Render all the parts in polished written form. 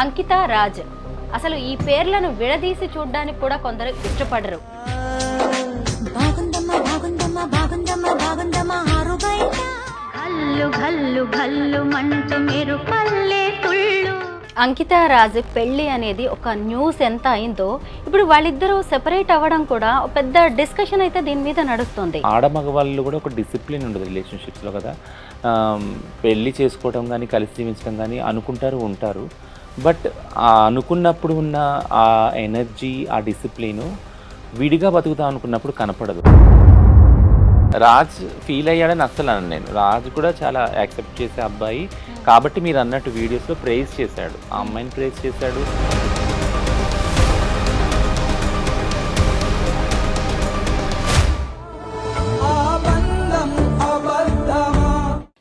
అంకిత రాజ్ అసలు ఈ పేర్లను విడదీసి చూడడానికి కూడా కొందరు ఇష్టపడరు. అంకిత రాజ్ పెళ్లి అనేది ఒక న్యూస్ ఎంత అయిందో ఇప్పుడు వాళ్ళిద్దరూ సెపరేట్ అవ్వడం కూడా పెద్ద డిస్కషన్ అయితే దీని మీద నడుస్తుంది. ఆడమగవాళ్ళు కూడా ఒక డిసిప్లిన్ ఉండదు రిలేషన్షిప్స్లో కదా. పెళ్లి చేసుకోవడం కానీ కలిసి జీవించడం కానీ అనుకుంటారు ఉంటారు. బట్ అనుకున్నప్పుడు ఉన్న ఆ ఎనర్జీ ఆ డిసిప్లిను విడిగా బతుకుతాం అనుకున్నప్పుడు కనపడదు. రాజ్ ఫీల్ అయ్యాడని అస్సలు అన్నాను నేను. రాజ్ కూడా చాలా యాక్సెప్ట్ చేసే అబ్బాయి కాబట్టి మీరు అన్నట్టు వీడియోస్లో ప్రైజ్ చేశాడు, ఆ అమ్మాయిని ప్రైజ్ చేశాడు.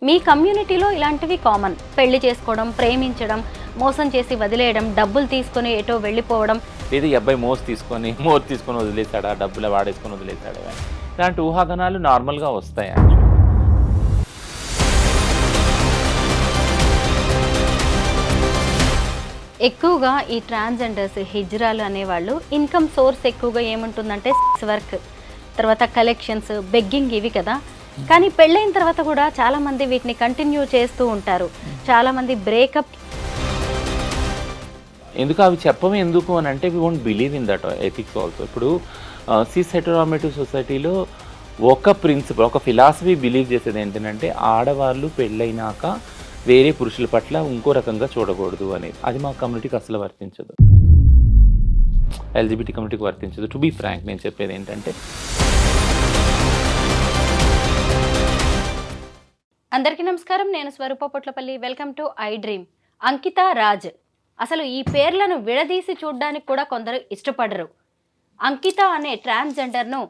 మీ కమ్యూనిటీలో ఇలాంటివి కామన్. పెళ్లి చేసుకోవడం, ప్రేమించడం, మోసం చేసి వదిలేయడం, డబ్బులు తీసుకొని ఎటో వెళ్ళిపోవడం, లేదా ఈ అబ్బాయి మోర్ తీసుకొని వదిలేశాడా, డబ్బులు వాడేసుకొని వదిలేశాడా, ఇలాంటి ఊహాగానాలు నార్మల్గా వస్తాయి. ఎక్కువగా ఈ ట్రాన్స్జెండర్స్, హిజ్రాలు అనేవాళ్ళు ఇన్కమ్ సోర్స్ ఎక్కువగా ఏముంటుందంటే సెక్స్ వర్క్, తర్వాత కలెక్షన్స్, బెగ్గింగ్, ఇవి కదా. కానీ పెళ్ళైన తర్వాత కూడా చాలామంది వీటిని కంటిన్యూ చేస్తూ ఉంటారు. చాలామంది బ్రేకప్. ఎందుకు అవి చెప్పము ఎందుకు అని అంటే we won't believe in that ethics also. ఇప్పుడు సిస్ హెటెరోనార్మేటివ్ సొసైటీలో ఒక ప్రిన్సిపల్, ఒక ఫిలాసఫీ బిలీవ్ చేసేది ఏంటంటే ఆడవాళ్ళు పెళ్ళైనాక వేరే పురుషుల పట్ల ఇంకో రకంగా చూడకూడదు అనేది. అది మా కమ్యూనిటీకి అసలు వర్తించదు, ఎల్జిబిటీ కమ్యూనిటీకి వర్తించదు. టు బీ ఫ్రాంక్ నేను చెప్పేది ఏంటంటే, అందరికీ నమస్కారం, నేను Swaroopa Potlapalli. Welcome to I dream. Ankita Raj అసలు ఈ పేర్లను విడదీసి చూడడానికి కూడా కొందరు ఇష్టపడరు. అంకిత అనే ట్రాన్స్జెండర్ను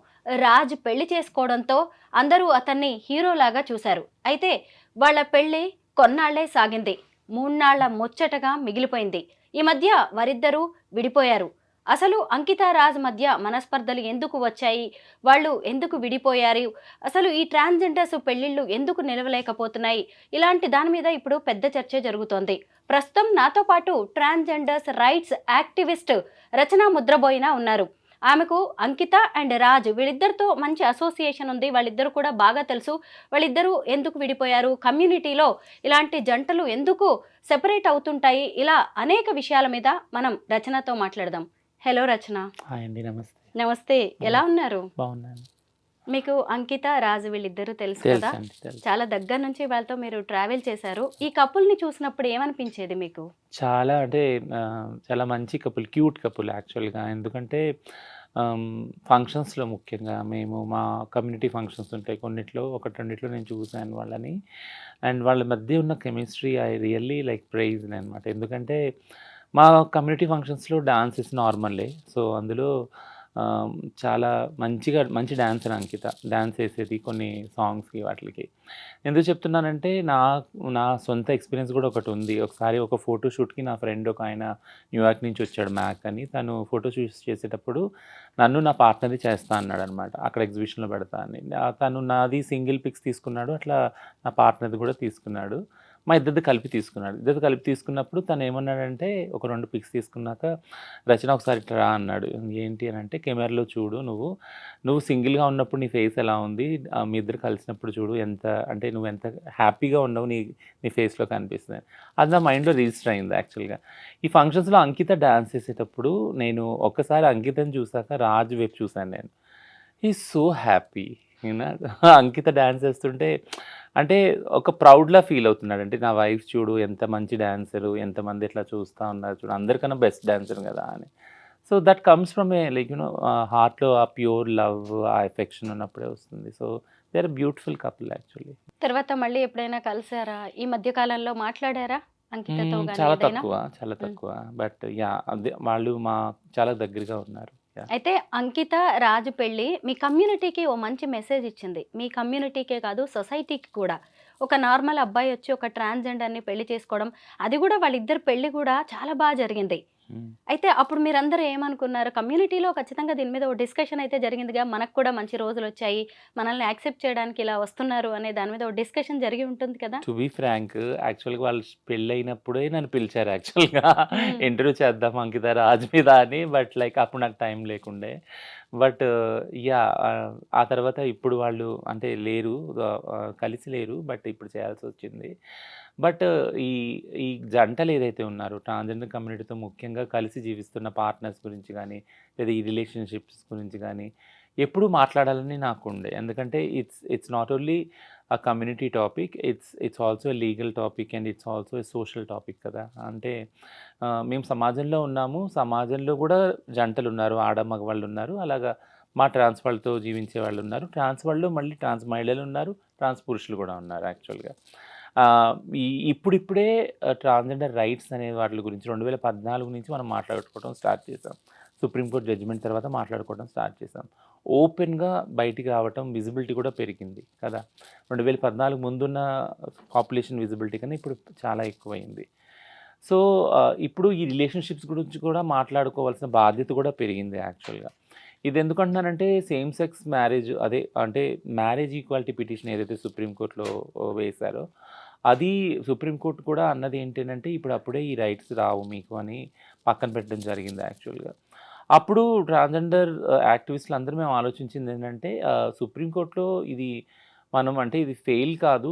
రాజ్ పెళ్లి చేసుకోవడంతో అందరూ అతన్ని హీరోలాగా చూశారు. అయితే వాళ్ళ పెళ్లి కొన్నాళ్లే సాగింది, 3 నాళ్ల ముచ్చటగా మిగిలిపోయింది. ఈ మధ్య వారిద్దరూ విడిపోయారు. అసలు అంకిత రాజ్ మధ్య మనస్పర్ధలు ఎందుకు వచ్చాయి, వాళ్ళు ఎందుకు విడిపోయారు, అసలు ఈ ట్రాన్స్జెండర్స్ పెళ్లిళ్ళు ఎందుకు నిలవలేకపోతున్నాయి, ఇలాంటి దాని మీద ఇప్పుడు పెద్ద చర్చ జరుగుతోంది. ప్రస్తుతం నాతో పాటు ట్రాన్స్జెండర్స్ రైట్స్ యాక్టివిస్ట్ రచన ముద్రబోయిన ఉన్నారు. ఆమెకు అంకిత అండ్ రాజ్ వీళ్ళిద్దరితో మంచి అసోసియేషన్ ఉంది, వాళ్ళిద్దరు కూడా బాగా తెలుసు. వాళ్ళిద్దరూ ఎందుకు విడిపోయారు, కమ్యూనిటీలో ఇలాంటి జంటలు ఎందుకు సెపరేట్ అవుతుంటాయి, ఇలా అనేక విషయాల మీద మనం రచనతో మాట్లాడదాం. హలో రచన. హాయ్ అండి. నమస్తే. నమస్తే, ఎలా ఉన్నారు? బాగున్నాను. మీకు అంకిత రాజు వీళ్ళిద్దరూ తెలుసు కదా, చాలా దగ్గర నుంచి వాళ్ళతో మీరు ట్రావెల్ చేశారు. ఈ కపుల్ని చూసినప్పుడు ఏమనిపించేది మీకు? చాలా అంటే చాలా మంచి కపుల్, క్యూట్ కపుల్ యాక్చువల్గా. ఎందుకంటే ఫంక్షన్స్లో ముఖ్యంగా మేము మా కమ్యూనిటీ ఫంక్షన్స్ ఉంటాయి కొన్నిట్లో, ఒకటి రెండిట్లో నేను చూశాను వాళ్ళని. అండ్ వాళ్ళ మధ్య ఉన్న chemistry I really like praise అనమాట. ఎందుకంటే మా కమ్యూనిటీ ఫంక్షన్స్లో డాన్స్ ఇస్ నార్మల్లే. సో అందులో చాలా మంచి డాన్సర్ అంకిత. డాన్స్ వేసేది కొన్ని సాంగ్స్కి వాటికి. ఎందుకు చెప్తున్నానంటే నా సొంత ఎక్స్పీరియన్స్ కూడా ఒకటి ఉంది. ఒకసారి ఒక ఫోటోషూట్కి నా ఫ్రెండ్ ఒక ఆయన న్యూయార్క్ నుంచి వచ్చాడు, మ్యాక్ అని. తను ఫోటోషూట్స్ చేసేటప్పుడు నన్ను నా పార్ట్నర్ది చేస్తా అన్నాడు అనమాట, అక్కడ ఎగ్జిబిషన్లో పెడతా అని. తను నాది సింగిల్ పిక్స్ తీసుకున్నాడు, అట్లా నా పార్ట్నర్ది కూడా తీసుకున్నాడు. మా ఇద్దరిది కలిపి తీసుకున్నప్పుడు తను ఏమన్నాడంటే, ఒక 2 పిక్స్ తీసుకున్నాక, రచన ఒకసారి ఇట్లా రా అన్నాడు. ఏంటి అని అంటే, కెమెరాలో చూడు, నువ్వు సింగిల్గా ఉన్నప్పుడు నీ ఫేస్ ఎలా ఉంది, మీ ఇద్దరు కలిసినప్పుడు చూడు నువ్వు ఎంత హ్యాపీగా ఉండవు నీ ఫేస్లో కనిపిస్తుంది. అది నా మైండ్లో రిజిస్టర్ అయింది యాక్చువల్గా. ఈ ఫంక్షన్స్లో అంకిత డ్యాన్స్ చేసేటప్పుడు నేను ఒక్కసారి అంకితని చూసాక రాజు వైపు చూశాను నేను. He so happy. Ankita dance చేస్తుంటే అంటే ఒక ప్రౌడ్లా ఫీల్ అవుతున్నాడు. అంటే నా వైఫ్ చూడు ఎంత మంచి డాన్సరు, ఎంతమంది ఇట్లా చూస్తూ ఉన్నారు చూడు, అందరికన్నా బెస్ట్ డాన్సర్ కదా అని. So that comes from a like హార్ట్లో ఆ ప్యూర్ లవ్, ఆ ఎఫెక్షన్ ఉన్నప్పుడే వస్తుంది. So they are beautiful couple actually. తర్వాత మళ్ళీ ఎప్పుడైనా కలిసారా, ఈ మధ్య కాలంలో మాట్లాడారా అంకితతో? చాలా తక్కువ. బట్ యా, అదే వాళ్ళు చాలా దగ్గరగా ఉన్నారు. అయితే అంకిత రాజు పెళ్ళి మీ కమ్యూనిటీకి ఓ మంచి మెసేజ్ ఇచ్చింది. మీ కమ్యూనిటీకే కాదు, సొసైటీకి కూడా. ఒక నార్మల్ అబ్బాయి వచ్చి ఒక ట్రాన్స్జెండర్ని పెళ్లి చేసుకోవడం, అది కూడా వాళ్ళిద్దరు పెళ్లి కూడా చాలా బాగా జరిగింది. హ్మ్. అయితే అప్పుడు మీరందరూ ఏమనుకున్నారు? కమ్యూనిటీలో ఖచ్చితంగా దీని మీద ఓ డిస్కషన్ అయితే జరిగిందిగా. మనకు కూడా మంచి రోజులొచ్చాయి. మనల్ని యాక్సెప్ట్ చేయడానికి ఇలా వస్తున్నారు అనే దాని మీద ఓ డిస్కషన్ జరిగి ఉంటుంది కదా! టు బీ ఫ్రాంక్ యాక్చువల్‌గా వాళ్ళు పెళ్ళైనప్పుడే నన్ను పిలిచారు యాక్చువల్‌గా హ్మ్. ఇంటర్వ్యూ చేద్దాం అంకిత రాజ్ మీద అని. బట్ లైక్ అప్పుడు నాకు టైం లేకుండే. But yeah! ఆ తర్వాత ఇప్పుడు వాళ్ళు అంటే లేరు. కలిసి లేరు. బట్ ఇప్పుడు చేయాల్సొచ్చింది. బట్ ఈ ఈ జంటలు ఏదైతే ఉన్నారో ట్రాన్స్‌జెండర్ కమ్యూనిటీతో ముఖ్యంగా కలిసి జీవిస్తున్న పార్ట్నర్స్ గురించి గానీ, లేదా ఈ రిలేషన్‌షిప్స్ గురించి గానీ, ఎప్పుడూ మాట్లాడాలని నాకుండే. ఎందుకంటే it's not only community topic. It's also a legal topic and it's also a social topic కదా! అంటే మేము సమాజంలో ఉన్నాము. సమాజంలో గూడా జంటలున్నారు. ఆడ మగవాళ్ళున్నారు. అలాగా మా ట్రాన్స్ వాళ్ళతో జీవించే వాళ్ళున్నారు. ట్రాన్స్ వాళ్ళు మళ్ళీ ట్రాన్స్ మహిళలున్నారు. ట్రాన్స్ పురుషులు గూడా ఉన్నారు యాక్చువల్‌గా. ఆహ్, ఈ ఇప్పుడిప్పుడే ట్రాన్స్‌జెండర్ రైట్స్ అనే వాటిల గురించి 2014 నుంచి మనం మాట్లాడుకోవడం స్టార్ట్ చేసాం. సుప్రీం కోర్ట్ జడ్జిమెంట్ తర్వాత మాట్లాడుకోవడం స్టార్ట్ చేసాం. ఓపెన్‌గా బయటికి రావటం, విజిబిలిటీ కూడా పెరిగింది కదా! 2014 ముందున్న పాపులేషన్ విజిబిలిటీ కన్నా ఇప్పుడు చాలా ఎక్కువయింది. సో, ఇప్పుడు ఈ రిలేషన్‌షిప్స్ గురించి కూడా మాట్లాడుకోవాల్సిన బాధ్యత కూడా పెరిగింది యాక్చువల్‌గా. ఇదెందుకంటున్నానంటే సేమ్ సెక్స్ మ్యారేజ్ అదే అంటే మ్యారేజ్ ఈక్వాలిటీ పిటిషన్ ఏదైతే సుప్రీం కోర్ట్‌లో వేశారో, అది సుప్రీం కోర్ట్ కూడా అన్నది ఏంటనంటే, ఇప్పుడు అప్పుడే ఈ రైట్స్ రావు మీకు అని పక్కన పెట్టడం జరిగింది యాక్చువల్‌గా. అప్పుడు ట్రాన్స్‌జెండర్ యాక్టివిస్టులందరూ మేము ఆలోచించిందేంటంటే సుప్రీం కోర్ట్‌లో ఇది మనం అంటే ఇది ఫెయిల్ కాదు.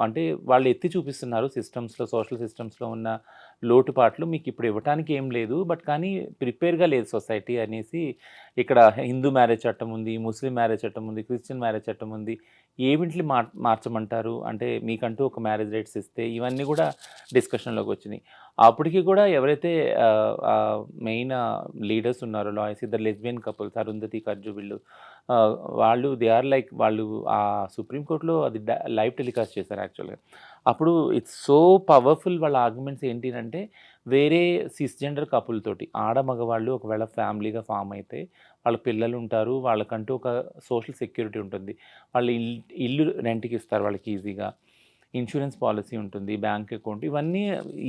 అంటే వాళ్ళు ఎత్తి చూపిస్తున్నారు సిస్టమ్స్‌లో, సోషల్ సిస్టమ్స్‌లో ఉన్న లోటుపాట్లు మీకిప్పుడు ఇవ్వటానికి ఏం లేదు. బట్ కానీ ప్రిపేర్‌గా లేదు సొసైటీ అనేసి ఇక్కడ హిందూ మ్యారేజ్ చట్టం ఉంది, ముస్లిం మ్యారేజ్ చట్టం ఉంది, క్రిస్టియన్ మ్యారేజ్ చట్టం ఉంది. ఏవింటిని మార్చమంటారు? అంటే మీకంటూ ఒక మ్యారేజ్ రైట్స్ ఇస్తే ఇవన్నీ గూడా డిస్కషన్‌లోకొచ్చినియి. అప్పటికి కూడా ఎవరైతే మెయిన్ లీడర్స్ ఉన్నారో లాయర్స్ ఇద్దరు లెస్బియన్ కపుల్స్ అరుంధతి, ఖర్జు వీళ్ళు వాళ్ళు దే ఆర్ లైక్ వాళ్ళు సుప్రీం కోర్ట్‌లో అది లైవ్ టెలికాస్ట్ చేశారు యాక్చువల్‌గా. అప్పుడు ఇట్స్ సో పవర్‌ఫుల్ వాళ్ళ ఆర్గ్యుమెంట్స్ ఏంటినంటే, వేరే సిస్‌జెండర్ కపుల్ తోటి ఆడ, మగవాళ్ళు ఒకవేళ ఫ్యామిలీగా ఫార్మ్ అయితే, వాళ్ళ పిల్లలుంటారు. వాళ్ళకంటూ ఒక సోషల్ సెక్యూరిటీ ఉంటుంది. వాళ్ళు ఇల్లు రెంట్‌కి ఇస్తారు వాళ్ళకి ఈజీగా. ఇన్స్యూరెన్స్ పాలిసీ ఉంటుంది. బ్యాంక్ అకౌంట్ ఇవన్నీ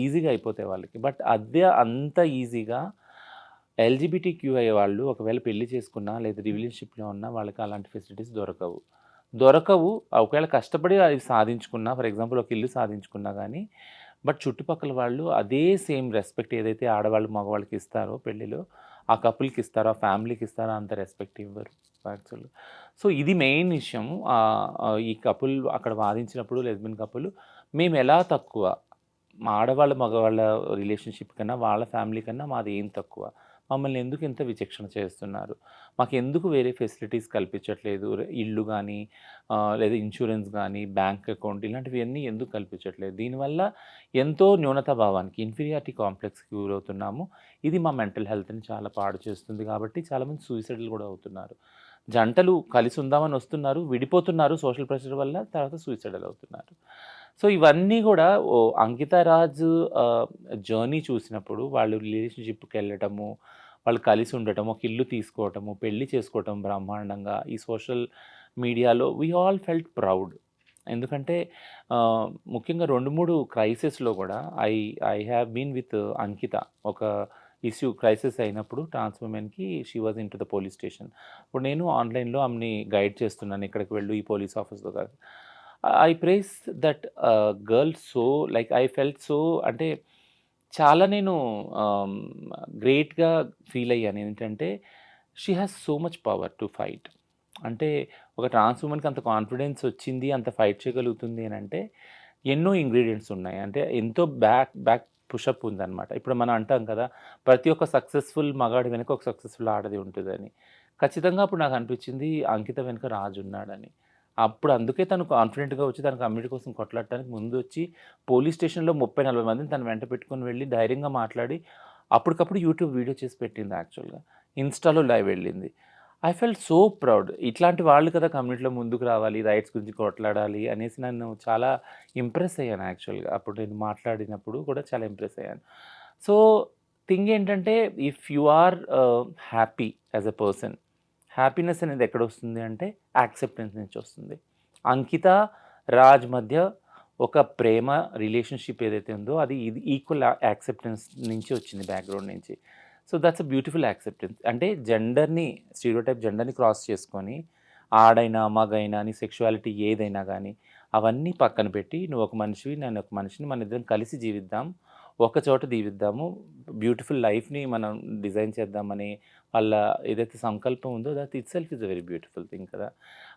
ఈజీగా అయిపోతాయి వాళ్ళకి. బట్ అదే అంత ఈజీగా ఎల్‌జిబిటిక్యూఐ వాళ్ళు ఒకవేళ పెళ్లి చేసుకున్నా లేదా రిలేషన్‌షిప్‌లో ఉన్నా వాళ్ళకి అలాంటి ఫెసిలిటీస్ దొరకవు. దొరకవు. ఒకవేళ కష్టపడి అది సాధించుకున్నా ఫర్ ఎగ్జాంపుల్ ఒక ఇల్లు సాధించుకున్నా గానీ, బట్ చుట్టుపక్కల వాళ్ళు అదే సేమ్ రెస్పెక్ట్ ఏదైతే ఆడవాళ్ళు, మగవాళ్ళకి ఇస్తారో పెళ్ళిలో, ఆ కపుల్‌కి ఇస్తారో, ఆ ఫ్యామిలీకి ఇస్తారో అంత రెస్పెక్ట్ ఇవ్వరు యాక్చువల్‌గా. సో, ఇది మెయిన్ విషయం. ఈ కపుల్ అక్కడ వాదించినప్పుడు లెస్బియన్ కపుల్ మేమెలా తక్కువ? మా ఆడవాళ్ళ, మగవాళ్ళ రిలేషన్‌షిప్ కన్నా, వాళ్ళ ఫ్యామిలీ కన్నా మాది ఏం తక్కువ? మమ్మల్ని ఎందుకు ఇంత విచక్షణ చేస్తున్నారు? మాకెందుకు వేరే ఫెసిలిటీస్ కల్పించట్లేదు? ఇల్లు గానీ, లేదా ఇన్స్యూరెన్స్ గానీ, బ్యాంక్ అకౌంట్ ఇలాంటివన్నీ ఎందుకు కల్పించట్లేదు? దీనివల్ల ఎంతో న్యూనతా భావానికి, ఇన్ఫీరియారిటీ కాంప్లెక్స్‌కి గురవుతున్నాము. ఇది మా మెంటల్ హెల్త్‌ని చాలా పాడు చేస్తుంది కాబట్టి చాలామంది సూసైడ్‌లు గూడా అవుతున్నారు. జంటలు కలిసి ఉందామని వస్తున్నారు, విడిపోతున్నారు సోషల్ ప్రెషర్ వల్ల, తర్వాత సూసైడల్ అవుతున్నారు. సో, ఇవన్నీ గూడా అంకిత రాజ్ జర్నీ చూసినప్పుడు వాళ్ళు రిలేషన్‌షిప్‌కెళ్ళటము, వాళ్ళు కలిసి ఉండటం, ఒక ఇల్లు తీసుకోవటము, పెళ్లి చేసుకోవటం బ్రహ్మాండంగా ఈ సోషల్ మీడియాలో వి ఆల్ ఫెల్ట్ ప్రౌడ్. ఎందుకంటే ముఖ్యంగా 2, 3 క్రైసిస్‌లో గూడా I I have been with Ankita. ఒక ఇష్యూ క్రైసిస్ అయినప్పుడు ట్రాన్స్ వుమెన్‌కి she was into the police station. ఇప్పుడు నేను ఆన్‌లైన్‌లో ఆమెని గైడ్ చేస్తున్నాను. ఇక్కడికి వెళ్ళు ఈ పోలీస్ ఆఫీస్‌లో కాదు. I praise that girl so like I felt so అంటే చాలా నేను ఆహ్, గ్రేట్‌గా ఫీల్ అయ్యాను. ఏంటంటే she has so much power to fight. అంటే ఒక ట్రాన్స్ వుమెన్‌కి అంత కాన్ఫిడెన్స్ వచ్చింది, అంత ఫైట్ చేయగలుగుతుంది అనంటే ఎన్నో ఇంగ్రీడియెంట్స్ ఉన్నాయి. అంటే ఎంతో బ్యాక్ పుషప్ ఉందనమాట. ఇప్పుడు మనం అంటాం కదా! ప్రతి ఒక్క సక్సెస్‌ఫుల్ మగాడి వెనక ఒక సక్సెస్‌ఫుల్ ఆడది ఉంటదని. ఖచ్చితంగా అప్పుడు నాకనిపించింది అంకిత వెనక రాజు ఉన్నాడని. అప్పుడు అందుకే తను కాన్ఫిడెంట్‌గా వచ్చి తన కమ్యూనిటీ కోసం కొట్లాడటానికి ముందొచ్చి పోలీస్ స్టేషన్‌లో 30, 40 మందిని తన వెంట పెట్టుకొని వెళ్లి ధైర్యంగా మాట్లాడి అప్పటికప్పుడు యూట్యూబ్ వీడియో చేసి పెట్టింది యాక్చువల్‌గా. ఇన్‌స్టాలో లైవ్ వెళ్ళింది. I felt so proud. ఇట్లాంటి వాళ్ళు కదా కమ్యూనిటీలో ముందుకు రావాలి, రైట్స్ గురించి కొట్లాడాలి అనేసి నన్ను చాలా ఇంప్రెస్ అయ్యాను యాక్చువల్‌గా. అప్పుడు నేను మాట్లాడినప్పుడు కూడా చాలా ఇంప్రెస్ అయ్యాను. సో, థింగ్ ఏంటంటే if you are happy as a person, happiness అనేది ఎక్కడొస్తుంది అంటే యాక్సెప్టెన్స్ నుంచి వస్తుంది. అంకిత, రాజ్ మధ్య ఒక ప్రేమ రిలేషన్‌షిప్ ఏదైతే ఉందో అది ఇది ఈక్వల్ యాక్సెప్టెన్స్ నుంచి వచ్చింది బ్యాక్‌గ్రౌండ్ నుంచి. So, that's a beautiful acceptance. అంటే జెండర్‌ని క్రాస్ చేసుకొని ఆడైనా, మగైనా నీ సెక్షువాలిటీ ఏదైనా గానీ అవన్నీ పక్కన పెట్టి నువ్వు ఒక మనిషివి, నేను ఒక మనిషిని, మనిద్దరం కలిసి జీవిద్దాం. ఒక చోట జీవిద్దాము. బ్యూటిఫుల్ లైఫ్‌ని మనం డిజైన్ చేద్దామని వాళ్ళ ఏదైతే సంకల్పం ఉందో that itself is a very beautiful thing కదా!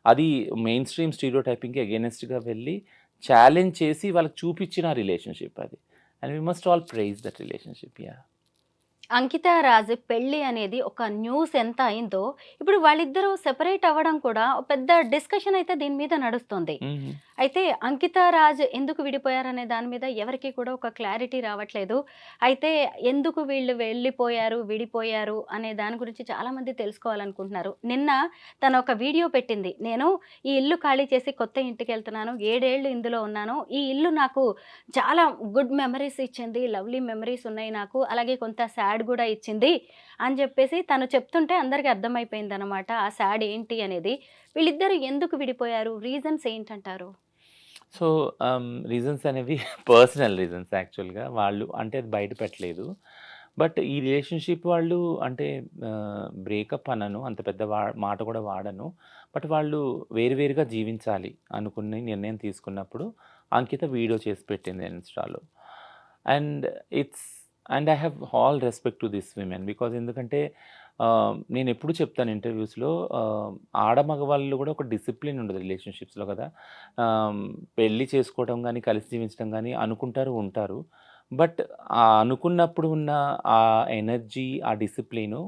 అది మెయిన్ స్ట్రీమ్ స్టీరియోటైపింగ్‌కి అగైనెస్ట్‌గా వెళ్ళి ఛాలెంజ్ చేసి వాళ్ళకి చూపించిన రిలేషన్‌షిప్ అది. And we must all prize that relationship. Yeah! Ankita Raj పెళ్లి అనేది ఒక న్యూస్ ఎంత అయిందో, ఇప్పుడు వాళ్ళిద్దరూ సెపరేట్ అవ్వడం కూడా ఒక పెద్ద డిస్కషన్ అయితే దీని మీద నడుస్తుంది. హుహు. అయితే అంకిత రాజ్ ఎందుకు విడిపోయారనే దాని మీద ఎవరికీ కూడా ఒక క్లారిటీ రావట్లేదు. అయితే ఎందుకు వీళ్ళు వెళ్ళిపోయారు, విడిపోయారు అనే దాని గురించి చాలామంది తెలుసుకోవాలనుకుంటున్నారు. నిన్న తను ఒక వీడియో పెట్టింది. నేను ఈ ఇల్లు ఖాళీ చేసి కొత్త ఇంటికెళ్తున్నాను. 7 ఏళ్ళు ఇందులో ఉన్నాను. ఈ ఇల్లు నాకు చాలా గుడ్ మెమరీస్ ఇచ్చింది. లవ్లీ మెమరీస్ ఉన్నాయి నాకు. అలాగే కొంత సాడ్ గూడా ఇచ్చింది అని జెప్పేసి తను చెప్తుంటే అందరికి అర్థమైపోయిందనమాట. ఆ సాడ్ ఏంటి అనేది. వీళ్ళిద్దరూ ఎందుకు విడిపోయారు? రీజన్స్ ఏంటంటారు? సో, రీజన్స్ అనేవి పర్సనల్ రీజన్స్ యాక్చువల్‌గా. వాళ్ళు అంటే అది బయట పెట్టలేదు. బట్ ఈ రిలేషన్‌షిప్ వాళ్ళు అంటే బ్రేకప్ అనను. అంత పెద్ద మాట కూడా వాడను. బట్ వాళ్ళు వేరు వేరుగా జీవించాలి అనుకుని నిర్ణయం తీసుకున్నప్పుడు అంకిత వీడియో చేసి పెట్టింది ఇన్‌స్టాలో. And it's and I have all respect to this women. Because ఎందుకంటే నేనెప్పుడు చెప్తాను ఇంటర్వ్యూస్‌లో ఆడ మగవాళ్ళు కూడా ఒక డిసిప్లిన్ ఉండదు రిలేషన్‌షిప్స్‌లో కదా! ఆహ్, పెళ్లి చేసుకోవడం గానీ, కలిసి జీవించడం గానీ అనుకుంటారు, ఉంటారు. బట్ అనుకున్నప్పుడు ఉన్న ఆ ఎనర్జీ, ఆ డిసిప్లిను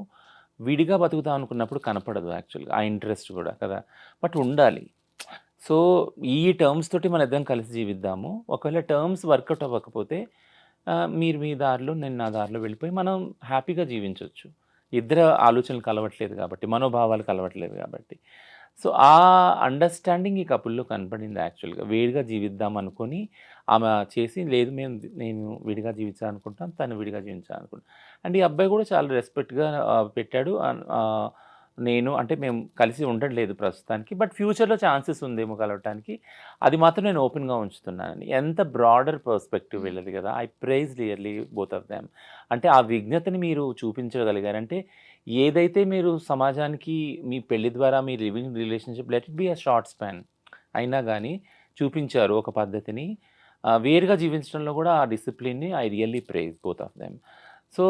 విడిగా బతుకుదాం అనుకున్నప్పుడు కనపడదు యాక్చువల్‌గా. ఆ ఇంట్రెస్ట్ గూడా కదా! బట్ ఉండాలి. సో, ఈ టర్మ్స్ తోటి మనిద్దరం కలిసి జీవిద్దాము. ఒకవేళ టర్మ్స్ వర్కౌట్ అవ్వకపోతే మీరు మీ దారిలో, నేను నా దారిలో వెళ్ళిపోయి మనం హ్యాపీగా జీవించొచ్చు. ఇద్దరి ఆలోచనలు కలవట్లేదు గాబట్టి, మనోభావాలు కలవట్లేదు గాబట్టి. సో, ఆ అండర్‌స్టాండింగ్ ఈ కపుల్‌లో కనపడింది యాక్చువల్‌గా. వేరుగా జీవిద్దాం అనుకోని ఆమె చేసి, లేదు నేను విడిగా జీవించాలనుకుంటున్నాను, తను విడిగా జీవించాలనుకుంటున్నాను. అండ్ ఈ అబ్బాయి గూడా చాలా రెస్పెక్ట్‌గా పెట్టాడు. నేను అంటే మేము కలిసి ఉండట్లేదు ప్రస్తుతానికి. బట్ ఫ్యూచర్‌లో ఛాన్సెస్ ఉందేమో కలవటానికి. అది మాత్రం నేను ఓపెన్‌గా ఉంచుతున్నానని. ఎంత బ్రాడర్ పర్స్పెక్టివ్ వీళ్ళది గదా! I praise really both of them. అంటే ఆ విజ్ఞతని మీరు చూపించగలిగారంటే, ఏదైతే మీరు సమాజానికి మీ పెళ్లి ద్వారా మీ living relationship let it be a short span అయినా గాని చూపించారు ఒక పద్ధతిని. వేరుగా జీవించడంలో గూడా ఆ డిసిప్లిన్‌ని I really prize both of them. So,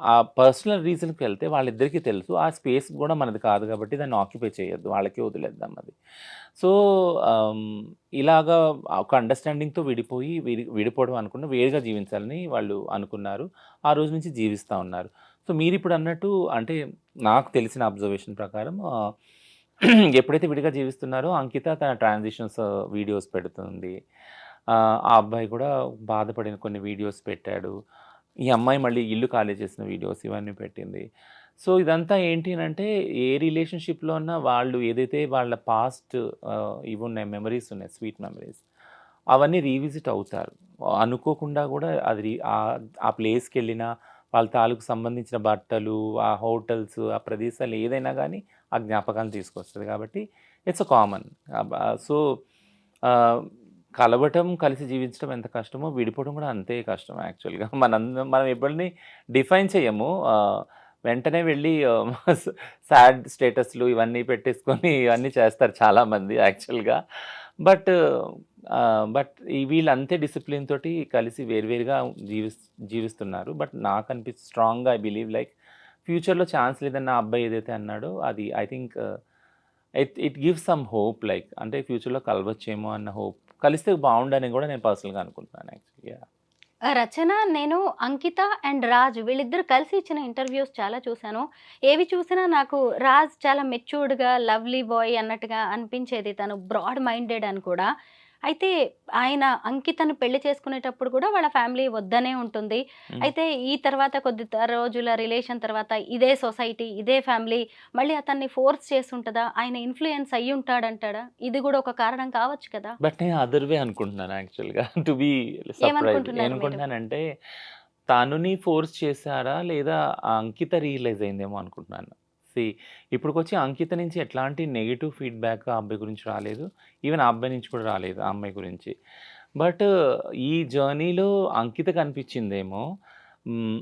ఆ పర్సనల్ రీజన్‌కెళ్తే వాళ్ళిద్దరికీ తెలుసు. ఆ స్పేస్ గూడా మనది కాదు గాబట్టి దాన్ని ఆక్యుపై చేయొద్దు. వాళ్ళకే వదిలేద్దాం అది. సో, ఆహ్, ఇలాగా ఒక అండర్‌స్టాండింగ్‌తో విడిపోయి విడిపోవడం అనుకున్న వేరుగా జీవించాలని వాళ్ళు అనుకున్నారు. ఆ రోజు నుంచి జీవిస్తా ఉన్నారు. సో, మీరిప్పుడన్నట్టు అంటే నాకు తెలిసిన అబ్జర్వేషన్ ప్రకారం ఎప్పుడైతే విడిగా జీవిస్తున్నారో అంకిత తన ట్రాన్సిషన్స్ వీడియోస్ పెడుతుంది. ఆ అబ్బాయి కూడా బాధపడిన కొన్ని వీడియోస్ పెట్టాడు. ఈ అమ్మాయి మళ్ళీ ఇల్లు ఖాళీ చేసిన వీడియోస్ ఇవన్నీ పెట్టింది. సో, ఇదంతా ఏంటి అనంటే ఏ రిలేషన్‌షిప్‌లో అన్నా వాళ్ళు ఏదైతే వాళ్ళ పాస్ట్ ఇవున్నాయి మెమరీస్ ఉన్నాయి స్వీట్ మెమరీస్. అవన్నీ రీవిజిట్ అవుతారు. అనుకోకుండా గూడా అది ఆ ప్లేస్‌కెళ్ళినా వాళ్ళ తాలూకు సంబంధించిన బట్టలు, ఆ హోటల్స్, ఆ ప్రదేశాలు ఏదైనా గానీ ఆ జ్ఞాపకాలను తీసుకొస్తది కాబట్టి ఇట్స్ ఎ కామన్. సో, ఆహ్, కలవటం, కలిసి జీవించడం ఎంత కష్టమో విడిపోవడం కూడా అంతే కష్టం యాక్చువల్‌గా. మనం ఎవరిని డిఫైన్ చేయము. వెంటనే వెళ్ళి సాడ్ స్టేటస్‌లు ఇవన్నీ పెట్టేసుకొని ఇవన్నీ చేస్తారు చాలామంది యాక్చువల్‌గా. బట్ వీళ్ళు అంతే డిసిప్లిన్ తోటి కలిసి వేరువేరుగా జీవిస్తున్నారు. బట్ స్ట్రాంగ్‌గా ఐ బిలీవ్ లైక్ ఫ్యూచర్‌లో ఛాన్స్ లేదని ఆ అబ్బాయి ఏదైతే అన్నాడో అది I think it it gives some hope like అంటే ఫ్యూచర్‌లో కలవచ్చేమో అన్న హోప్. కలిస్తే బావుండని గూడా నేను పర్సనల్‌గా అనుకుంటున్నాను యాక్చువల్లీ. యాహ్! రచన, నేను అంకిత అండ్ రాజ్ వీళ్ళిద్దరూ కలిసి ఇచ్చిన ఇంటర్వ్యూస్ చాలా చూసాను. ఏవి చూసినా నాకు రాజ్ చాలా మెచ్యూర్డ్‌గా, లవ్లీ బాయ్ అన్నట్టుగా అనిపించేది. తను బ్రాడ్ మైండెడ్ అని కూడా. అయితే ఆయన అంకితను పెళ్లి చేసుకునేటప్పుడు కూడా వాళ్ళ ఫ్యామిలీ వద్దనే ఉంటుంది. హ్మ్. అయితే ఈ తర్వాత కొద్ది రోజుల రిలేషన్ తర్వాత ఇదే సొసైటీ, ఇదే ఫ్యామిలీ మళ్ళీ అతన్ని ఫోర్స్ చేసుంటదా? ఆయన ఇన్‌ఫ్లూయెన్స్ అయ్యుంటాడంటాడా? ఇది గూడా ఒక కారణం కావచ్చు కదా! బట్ నేను అదర్ వే అనుకుంటున్నాను యాక్చువల్‌గా. To be surprise. ఏమనుకుంటున్నారు మీరు? ఏమనుకుంటున్నానంటే తనుని ఫోర్స్ చేసారా? లేదా ఆ అంకిత రియలైజ్ అయిందేమో అనుకుంటున్నాను. ఇప్పటికొచ్చి అంకిత నుంచి ఎట్లాంటి నెగెటివ్ ఫీడ్‌బ్యాక్ ఆ అబ్బాయి గురించి రాలేదు. ఈవెన్ ఆ అబ్బాయి నుంచి కూడా రాలేదు ఆ అమ్మాయి గురించి. బట్ ఈ జర్నీలో అంకిత కనిపించిందేమో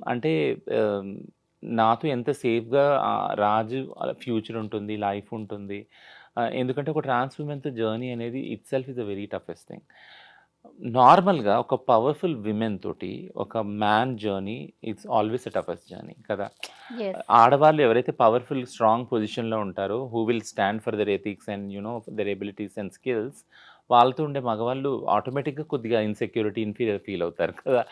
అంటే ఆహ్, నాతో ఎంత సేఫ్‌గా రాజు ఫ్యూచర్ ఉంటుంది, లైఫ్ ఉంటుంది. ఎందుకంటే ఒక ట్రాన్స్ విమెన్‌తో జర్నీ అనేది itself is a very toughest thing. నార్మల్‌గా ఒక పవర్‌ఫుల్ విమెన్ తోటి ఒక man journey it's always a toughest journey కదా! యెస్. ఆడవాళ్ళు ఎవరైతే పవర్‌ఫుల్, స్ట్రాంగ్ పొజిషన్‌లో ఉంటారో, who will stand for their ethics and their abilities and skills, వాళ్ళతో ఉండే మగవాళ్ళు ఆటోమేటిక్‌గా కొద్దిగా ఇన్‌సెక్యూరిటీ, ఇన్ఫీరియర్ ఫీల్ అవుతారు కదా!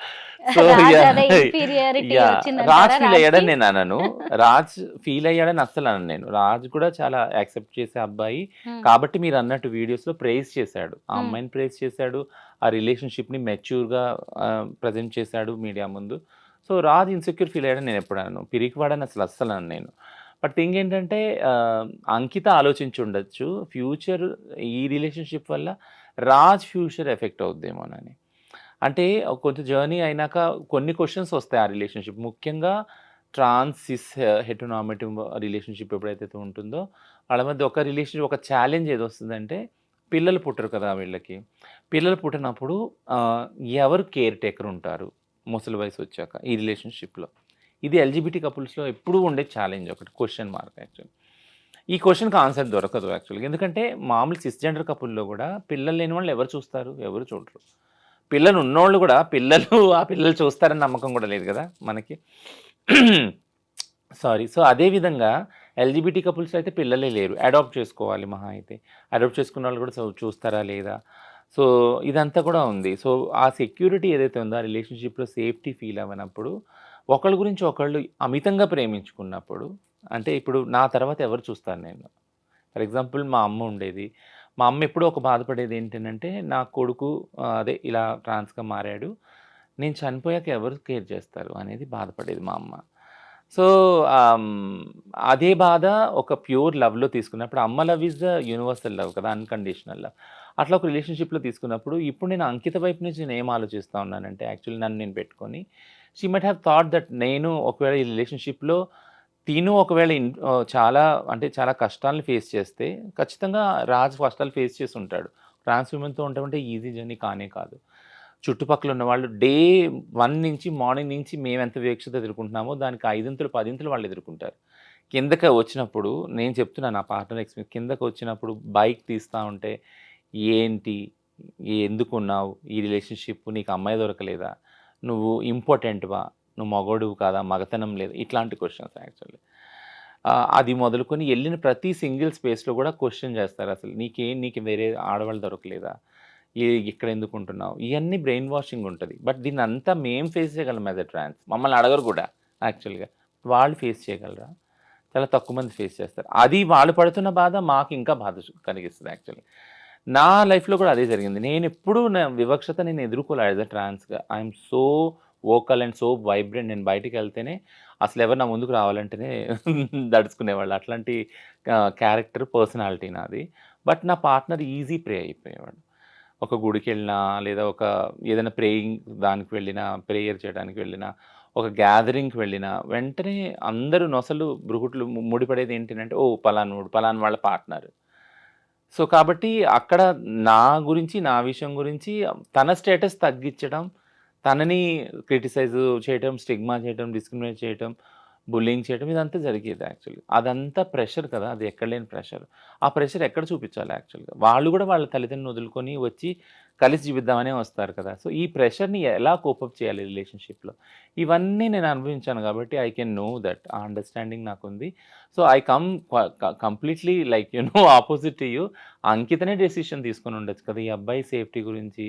సో రాజు యాహ్! అదే ఇన్ఫీరియారిటీ యాహ్! వచ్చిందంటారా రాజ్ ఫీల్ రాజ్‌కి? అయ్యాడని నేను అనను. రాజ్ ఫీల్ అయ్యాడని అస్సలు అనను నేను. రాజ్ కూడా చాలా యాక్సెప్ట్ చేసే అబ్బాయి. హ్మ్. కాబట్టి మీరన్నట్టు వీడియోస్‌లో ప్రైజ్ చేశాడు. ఆ హ్మ్. అమ్మాయిని ప్రైజ్ చేశాడు. ఆ రిలేషన్‌షిప్‌ని మెచ్యూర్‌గా ప్రెజెంట్ చేశాడు మీడియా ముందు. సో, రాజ్ ఇన్‌సెక్యూర్ ఫీల్ అయ్యాడని నేనెప్పుడు అనను. పిరికివాడని అస్సలు అనను నేను. బట్ థింగ్ ఏంటంటే అంకిత ఆలోచించుండొచ్చు. ఫ్యూచర్ ఈ రిలేషన్‌షిప్ వల్ల రాజ్ ఫ్యూచర్ ఎఫెక్ట్ అవుద్దేమోనని. అంటే కొంచెం జర్నీ అయినాక కొన్ని క్వెషన్స్ వస్తాయి ఆ రిలేషన్‌షిప్. ముఖ్యంగా ట్రాన్స్, సిస్, హెటెరోనార్మేటివ్ రిలేషన్‌షిప్ ఎప్పుడైతే ఉంటుందో, వాళ్ళ మధ్య ఒక ఛాలెంజ్ ఏదొస్తుందంటే, పిల్లలు పుట్టరు కదా వీళ్ళకి. పిల్లలు పుట్టినప్పుడు ఆహ్, ఎవరు కేర్ టేకర్ ఉంటారు ముసలి వయసొచ్చాక ఈ రిలేషన్‌షిప్‌లో. ఇది ఎల్‌జిబిటీ కపుల్స్‌లో ఎప్పుడూ ఉండే ఛాలెంజ్ ఒకటి. Question mark actually. ఈ క్వెషన్‌కి ఆన్సర్ దొరకదు యాక్చువల్‌గా. ఎందుకంటే మామూలు సిస్‌జెండర్ కపుల్‌లో గూడా పిల్లలు లేని వాళ్ళు ఎవరు చూస్తారు? ఎవరు చూడరు. పిల్లలున్నోళ్ళు గూడా ఆ పిల్లలు చూస్తారని నమ్మకం గూడా లేదు గదా! మనకి. సారీ. సో, అదే విధంగా ఎల్‌జిబిటీ కపుల్స్‌లో అయితే పిల్లలే లేరు. అడాప్ట్ చేసుకోవాలి మహా అయితే. అడాప్ట్ చేసుకున్నోళ్ళు గూడా చూస్తారా లేదా? సో, ఇదంతా కూడా ఉంది. సో, ఆ సెక్యూరిటీ ఏదైతే ఉందో ఆ రిలేషన్‌షిప్‌లో సేఫ్టీ ఫీల్ అవ్వనప్పుడు, ఒకళ్ళ గురించి ఒకళ్ళు అమితంగా ప్రేమించుకున్నప్పుడు, అంటే ఇప్పుడు నా తర్వాత ఎవరు చూస్తారు నేను? ఫర్ ఎగ్జాంపుల్ మా అమ్మ ఉండేది. మా అమ్మ ఎప్పుడూ ఒక బాధపడేది ఏంటనంటే, నా కొడుకు అదే ఇలా ట్రాన్స్‌గా మారాడు. నేను చనిపోయాక ఎవరు కేర్ చేస్తారు అనేది బాధపడేది మా అమ్మ. సో, అదే బాధ ఒక ప్యూర్ లవ్‌లో తీసుకున్నప్పుడు అమ్మ love is the universal love కదా! Unconditional love. అట్లా ఒక రిలేషన్‌షిప్‌లో తీసుకున్నప్పుడు ఇప్పుడు నేను అంకిత వైపు నుంచి నేనేం ఆలోచిస్తా ఉన్నానంటే యాక్చువల్లీ నన్ను నేను పెట్టుకొని, she might have thought that నేను ఒకవేళ ఈ రిలేషన్‌షిప్‌లో తిను ఒకవేళ చాలా అంటే చాలా కష్టాలను ఫేస్ చేస్తే, ఖచ్చితంగా రాజ్ కష్టాలు ఫేస్ చేసుంటాడు. ట్రాన్స్ విమెన్‌తో ఉండటం అంటే ఈజీ జర్నీ కానే కాదు. చుట్టుపక్కల ఉన్నవాళ్ళు డే 1 నుంచి మార్నింగ్ నుంచి మేమెంత వివక్షత ఎదుర్కొంటున్నామో, దానికి ఐదింతలు, పదింతలు వాళ్ళు ఎదుర్కొంటారు. కిందకి వచ్చినప్పుడు నేను చెప్తున్నాను నా పార్ట్నర్ ఎక్స్‌పీరియన్స్ కిందకి వచ్చినప్పుడు బైక్ తీస్తా ఉంటే, "ఏంటి? ఎందుకున్నావు? ఈ రిలేషన్‌షిప్ నీకు అమ్మాయి దొరకలేదా? నువ్వు ఇంపార్టెంట్‌వా? నువ్వు మగోడివి కాదా? మగతనం లేదా?" ఇట్లాంటి క్వెషన్స్ యాక్చువల్లీ. అది మొదలుకొని ఎళ్ళిన ప్రతి సింగిల్ స్పేస్‌లో గూడా క్వెషన్ జేస్తారసలు. నీకు వేరే ఆడవాళ్ళు దొరకలేదా? ఇక్కడెందుకుంటున్నావు? ఇయన్నీ బ్రెయిన్ వాషింగ్ ఉంటది. బట్ దీన్నంతా మేము ఫేస్ చేయగలం యాస్ ఎ ట్రాన్స్. మమ్మల్ని అడగరు గూడా యాక్చువల్‌గా. వాళ్ళు ఫేస్ చేయగలరా? చాలా తక్కువ మంది ఫేస్ చేస్తారు. అది వాళ్ళు పడుతున్న బాధ మాకు ఇంకా బాధ కలిగిస్తది యాక్చువల్లీ. నా లైఫ్‌లో కూడా అదే జరిగింది. నేనెప్పుడూ వివక్షత నేను ఎదుర్కోలే యాస్ ఎ ట్రాన్స్‌గా. I'm so vocal and so vibrant. నేను బయటికెళ్తేనే అసలెవరు నా ముందుకు రావాలంటేనే దడుచుకునేవాళ్ళు. అట్లాంటి క్యారెక్టర్, పర్సనాలిటీ నాది. బట్ నా పార్ట్నర్ ఈజీ ప్రే అయిపోయేవాడు. ఒక గుడికెళ్ళినా, లేదా ఏదైనా ప్రేయింగ్ దానికి వెళ్ళినా, ప్రేయర్ చేయడానికి వెళ్ళినా, ఒక గ్యాదరింగ్‌కి వెళ్ళినా, వెంటనే అందరూ నొసలు, భృకుట్లు ముడిపడేది ఏంటినంటే, ఓహ్! పలానోడు, పలానా వాళ్ళ పార్ట్నర్. సో, కాబట్టి అక్కడ నా గురించి, నా విషయం గురించి తన స్టేటస్ తగ్గిచ్చడం, తనని క్రిటిసైజ్ చేయటం, స్టిగ్మా చేయటం, డిస్క్రిమినేట్ చేయటం, బుల్లింగ్ చేయటం ఇదంతా జరిగేది యాక్చువల్‌గా. అదంతా ప్రెషర్ కదా! అది ఎక్కడ లేని ప్రెషర్. ఆ ప్రెషర్ ఎక్కడ చూపిచ్చాలి యాక్చువల్‌గా? వాళ్ళు గూడా వాళ్ళ తల్లిదండ్రులను వదులుకొని వచ్చి కలిసి జీవిద్దామనే వస్తారు కదా! సో, ఈ ప్రెషర్‌ని ఎలా కోపప్ చేయాలి రిలేషన్‌షిప్‌లో? ఇవన్నీ నేను అనుభవించాను గాబట్టి ఐ కెన్ నో దట్. ఆ అండర్‌స్టాండింగ్ నాకుంది. So, I come completely like opposite to you. అంకితనే డెసిషన్ తీసుకొని ఉండొచ్చు కదా! ఈ అబ్బాయి సేఫ్టీ గురించి,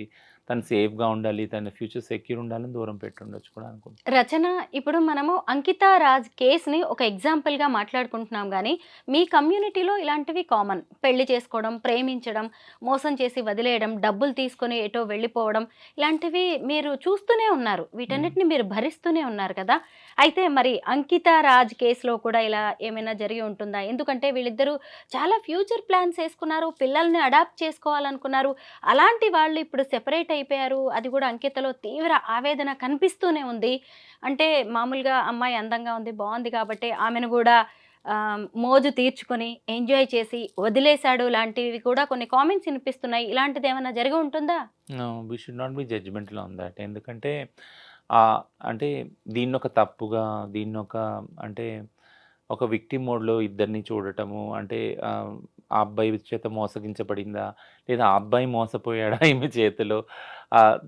తను సేఫ్‌గా ఉండాలి, తన ఫ్యూచర్ సెక్యూర్ ఉండాలని దూరం పెట్టుండొచ్చు కూడా అనుకుంటున్నా. రచన, ఇప్పుడు మనము 'అంకిత రాజ్' కేస్‌ని ఒక ఎగ్జాంపుల్‌గా మాట్లాడుకుంటున్నాం గానీ, మీ కమ్యూనిటీలో ఇలాంటివి కామన్. పెళ్లి చేసుకోవడం, ప్రేమించడం, మోసం చేసి వదిలేయడం, డబ్బులు తీసుకొని ఎటో వెళ్ళిపోవడం, ఇలాంటివి మీరు చూస్తూనే ఉన్నారు. హ్మ్. వీటన్నిటిని మీరు భరిస్తూనే ఉన్నారు కదా! అయితే మరి 'అంకిత రాజ్' కేస్‌లో కూడా ఇలా ఏమైనా జరిగి ఉంటుందా? ఎందుకంటే వీళ్ళిద్దరూ చాలా ఫ్యూచర్ ప్లాన్స్ ఏసుకున్నారు. పిల్లల్ని అడాప్ట్ చేసుకోవాలనుకున్నారు. అలాంటి వాళ్ళు ఇప్పుడు సెపరేట్ అయిపోయారు. అది కూడా అంకితలో తీవ్ర ఆవేదన కనిపిస్తూనే ఉంది. అంటే మామూలుగా అమ్మాయి అందంగా ఉంది, బావుంది కాబట్టి ఆమెను గూడా మోజు తీర్చుకొని ఎంజాయ్ చేసి వదిలేశాడు లాంటివి కూడా కొన్ని కామెంట్స్ వినిపిస్తున్నాయి. ఇలాంటిది ఏమైనా జరిగి ఉంటుందా? We should not be judgmental on that. ఎందుకంటే అంటే దీన్నొక తప్పుగా, దీన్నొక అంటే ఒక విక్టిమ్ మోడ్‌లో ఇద్దరిని చూడటము అంటే ఆ అబ్బాయి చేత మోసగించబడిందా? లేదా ఆ అబ్బాయి మోసపోయాడా ఈమె చేతిలో?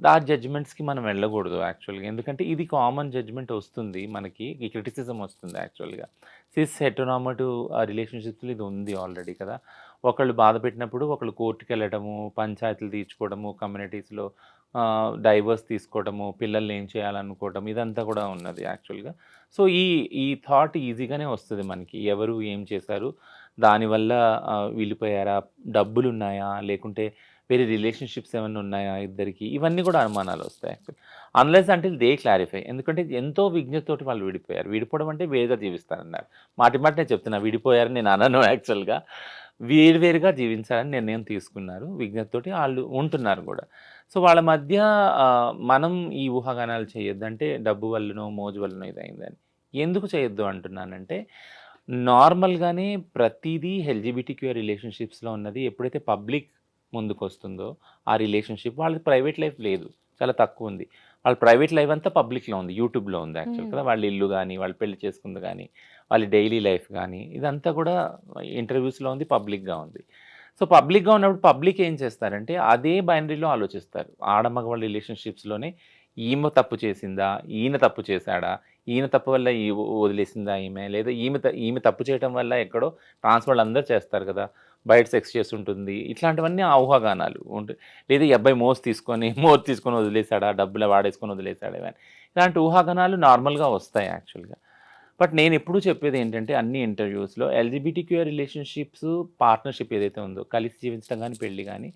ఆ జడ్జ్‌మెంట్స్‌కి మనం వెళ్ళకూడదు యాక్చువల్‌గా. ఎందుకంటే ఇది కామన్ జడ్జ్‌మెంట్ వస్తుంది మనకి. ఈ క్రిటిసిజం వస్తుంది యాక్చువల్‌గా. సిస్ హెటెరోనార్మటివ్ రిలేషన్‌షిప్స్‌లో ఇది ఉంది ఆల్రెడీ కదా! ఒకళ్ళు బాధ పెట్టినప్పుడు ఒకళ్ళు కోర్ట్‌కెళ్ళడము, పంచాయతీలు తీర్చుకోవడము, కమ్యూనిటీస్‌లో డైవర్స్ తీసుకోవడము, పిల్లల్ని ఏం చేయాలనుకోవడం ఇదంతా కూడా ఉన్నది యాక్చువల్‌గా. సో, ఈ థాట్ ఈజీగానే వస్తది మనకి. ఎవరు ఏం చేశారు? దానివల్ల విడిపోయారా? డబ్బులున్నాయా? లేకుంటే వేరే రిలేషన్‌షిప్స్ ఏమన్నా ఉన్నాయా ఇద్దరికి? ఇవన్నీ కూడా అనుమానాలొస్తాయి actually. Unless until they clarify. ఎందుకంటే ఎంతో విజ్ఞతతోటి వాళ్ళు విడిపోయారు. విడిపోవడం అంటే వేరుగా జీవిస్తానన్నారు. మాటి మాటినే చెప్తున్నా విడిపోయారని నేను అనను యాక్చువల్‌గా. వేరు వేరుగా జీవించాలని నిర్ణయం తీసుకున్నారు. విజ్ఞతతోటి ఆళ్ళు ఉంటున్నారు గూడా. సో, వాళ్ళ మధ్య మనం ఈ ఊహాగానాలు చేయొద్దు. అంటే డబ్బు వల్లనో, మోజు వల్లనో ఇదయిందని. ఎందుకు చేయొద్దు అంటున్నానంటే, నార్మల్‌గానే ప్రతీదీ ఎల్‌జీబీటీక్యూ రిలేషన్‌షిప్స్‌లో ఉన్నది ఎప్పుడైతే పబ్లిక్ ముందుకొస్తుందో, ఆ రిలేషన్‌షిప్ వాళ్ళకి ప్రైవేట్ లైఫ్ లేదు. చాలా తక్కువుంది. వాళ్ళ ప్రైవేట్ లైఫ్ అంతా పబ్లిక్‌లో ఉంది. యూట్యూబ్‌లో ఉంది యాక్చువల్ హ్మ్. కదా! వాళ్ళ ఇల్లు గాని, వాళ్ళు పెళ్లి చేసుకుంది గాని, వాళ్ళ డైలీ లైఫ్ గాని, ఇదంతా కూడా ఇంటర్వ్యూస్‌లో ఉంది, పబ్లిక్‌గా ఉంది. సో, పబ్లిక్‌గా ఉన్నప్పుడు పబ్లిక్ ఏం చేస్తారంటే, అదే బైనరీలో ఆలోచిస్తారు. ఆడ మగవాళ్ళ రిలేషన్‌షిప్స్‌లోనే ఈమె తప్పు చేసిందా? ఈయన తప్పు చేశాడా? ఈయన తప్పు వల్ల వదిలేసిందా ఈమె? లేదా ఈమె తప్పు చేయటం వల్ల ఎక్కడో ట్రాన్స్ వాళ్ళందరూ చేస్తారు కదా! బయట సెక్స్ చేసుంటుంది. ఇట్లాంటివన్నీ ఆ ఊహాగానాలు. లేదా ఈ అబ్బాయి మోజు తీసుకొని వదిలేసాడా? డబ్బులు వాడేసుకొని వదిలేసాడా? ఇవన్నీ. ఇలాంటి ఊహాగానాలు నార్మల్‌గా వస్తాయి యాక్చువల్‌గా. బట్ నేనెప్పుడూ చెప్పేదేంటంటే అన్ని ఇంటర్‌వ్యూస్‌లో ఎల్‌జీబీటీక్యూ రిలేషన్‌షిప్స్, పార్ట్నర్‌షిప్ ఏదైతే ఉందో కలిసి జీవించడం గాని, పెళ్లి గాని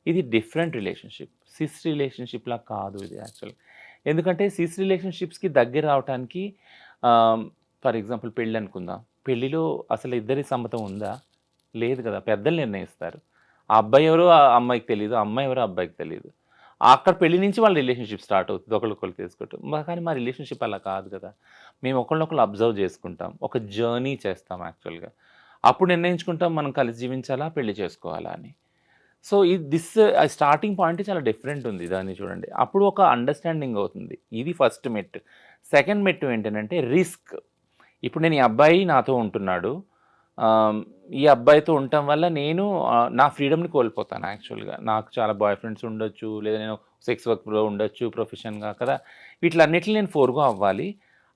ఇది డిఫరెంట్ రిలేషన్‌షిప్. సిస్ రిలేషన్‌షిప్‌లా కాదు ఇది యాక్చువల్‌గా. ఎందుకంటే సిస్ రిలేషన్‌షిప్స్‌కి దగ్గర రావటానికి ఆహ్, ఫర్ ఎగ్జాంపుల్ పెళ్ళనుకుందాం. పెళ్లిలో అసలు ఇద్దరి సమ్మతం ఉందా? లేదు కదా! పెద్దలు నిర్ణయిస్తారు. ఆ అబ్బాయి ఎవరో ఆ అమ్మాయికి తెలీదు. ఆ అమ్మాయి ఎవరో ఆ అబ్బాయికి తెలీదు. అక్కడ పెళ్లి నుంచి వాళ్ళ రిలేషన్‌షిప్ స్టార్ట్ అవుతది. ఒకళ్ళకొకళ్ళు తెలుసుకోవటం. కానీ మా రిలేషన్‌షిప్ అలా కాదు కదా! మేము ఒకళ్ళనొకళ్ళు అబ్జర్వ్ చేసుకుంటాం. ఒక జర్నీ చేస్తాం యాక్చువల్‌గా. అప్పుడు నిర్ణయించుకుంటాం మనం కలిసి జీవించాలా? పెళ్లి చేసుకోవాలా అని. సో, స్టార్టింగ్ పాయింట్ చాలా డిఫరెంట్ ఉంది దాన్ని చూడండి. అప్పుడు ఒక అండర్‌స్టాండింగ్ అవుతుంది. ఇది ఫస్ట్ మెట్టు. సెకండ్ మెట్టు ఏంటనంటే రిస్క్. ఇప్పుడు నేను ఈ అబ్బాయి నాతో ఉంటున్నాడు. ఆహ్, ఈ అబ్బాయితో ఉండటం వల్ల నేను నా ఫ్రీడమ్‌ని కోల్పోతాను యాక్చువల్‌గా. నాకు చాలా బాయ్ ఫ్రెండ్స్ ఉండొచ్చు. లేదా నేను సెక్స్ వర్క్‌లో ఉండొచ్చు ప్రొఫెషన్‌గా కదా! వీటిలన్నిటిని నేను ఫోర్‌గో అవ్వాలి.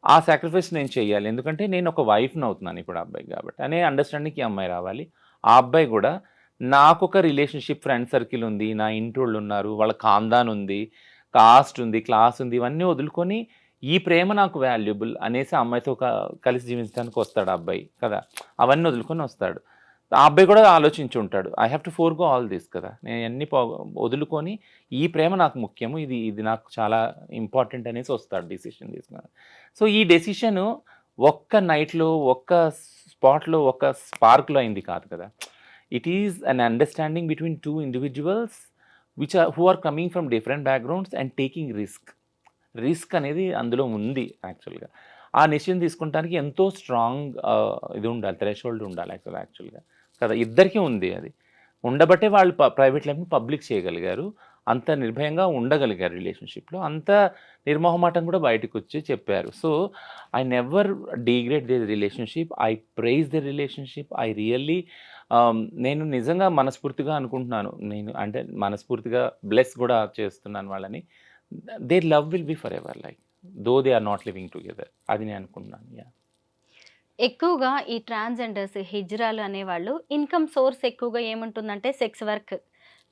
ఆ సాక్రిఫైస్ నేను చేయాలి. ఎందుకంటే నేను ఒక వైఫ్‌ని అవుతున్నాను ఇప్పుడు ఆ అబ్బాయికి కాబట్టి. అనే అండర్‌స్టాండింగ్‌కి ఈ అమ్మాయి రావాలి. ఆ అబ్బాయి గూడా నాకొక రిలేషన్‌షిప్ ఫ్రెండ్ సర్కిల్ ఉంది. నా ఇంటోళ్ళున్నారు. వాళ్ళ ఖాందాన్ ఉంది. కాస్ట్ ఉంది. క్లాస్ ఉంది. ఇవన్నీ వదులుకొని ఈ ప్రేమ నాకు వాల్యుబుల్ అనేసి ఆ అమ్మాయితో కలిసి జీవించడానికి వస్తాడు ఆ అబ్బాయి కదా! అవన్నీ వదులుకొని వస్తాడు. ఆ అబ్బాయి కూడా ఆలోచించి ఉంటాడు. I have to forgo all this కదా! నేను ఇయన్నీ వదులుకొని ఈ ప్రేమ నాకు ముఖ్యము. ఇది నాకు చాలా ఇంపార్టెంట్ అనేసి వస్తాడు డెసిషన్ తీసుకొని. సో, ఈ డెసిషను ఒక్క నైట్‌లో, ఒక్క స్పాట్‌లో, ఒక్క స్పార్క్‌లో అయింది కాదు కదా! It is an understanding between 2 individuals who are coming from different backgrounds and taking risk. Risk అనేది అందులో ఉంది యాక్చువల్‌గా. ఆ డెసిషన్ తీసుకుంటానికి ఎంతో స్ట్రాంగ్ ఇది ఉండాలి. థ్రెషోల్డ్ ఉండాలి యాక్చువల్‌గా. కదా! ఇద్దరికీ ఉంది అది. ఉండబట్టే వాళ్ళు ప్రైవేట్ లైఫ్‌ని పబ్లిక్ చేయగలిగారు. అంత నిర్భయంగా ఉండగలిగారు రిలేషన్‌షిప్‌లో. అంత నిర్మొహమాటం కూడా బయటకొచ్చి చెప్పారు. So, I never degrade their relationship. I prize their relationship. I really నేను నిజంగా మనస్ఫూర్తిగా అనుకుంటున్నాను. నేను అంటే మనస్ఫూర్తిగా బ్లెస్ కూడా చేస్తున్నాను వాళ్ళని. Their love will be forever like though they are not living together. అది నేను అనుకుంటున్నాను. యాహ్! ఎక్కువగా ఈ ట్రాన్స్‌జెండర్స్, హిజ్రాలు అనేవాళ్ళు ఇన్‌కమ్ సోర్స్ ఎక్కువగా ఏముంటుందంటే సెక్స్ వర్క్,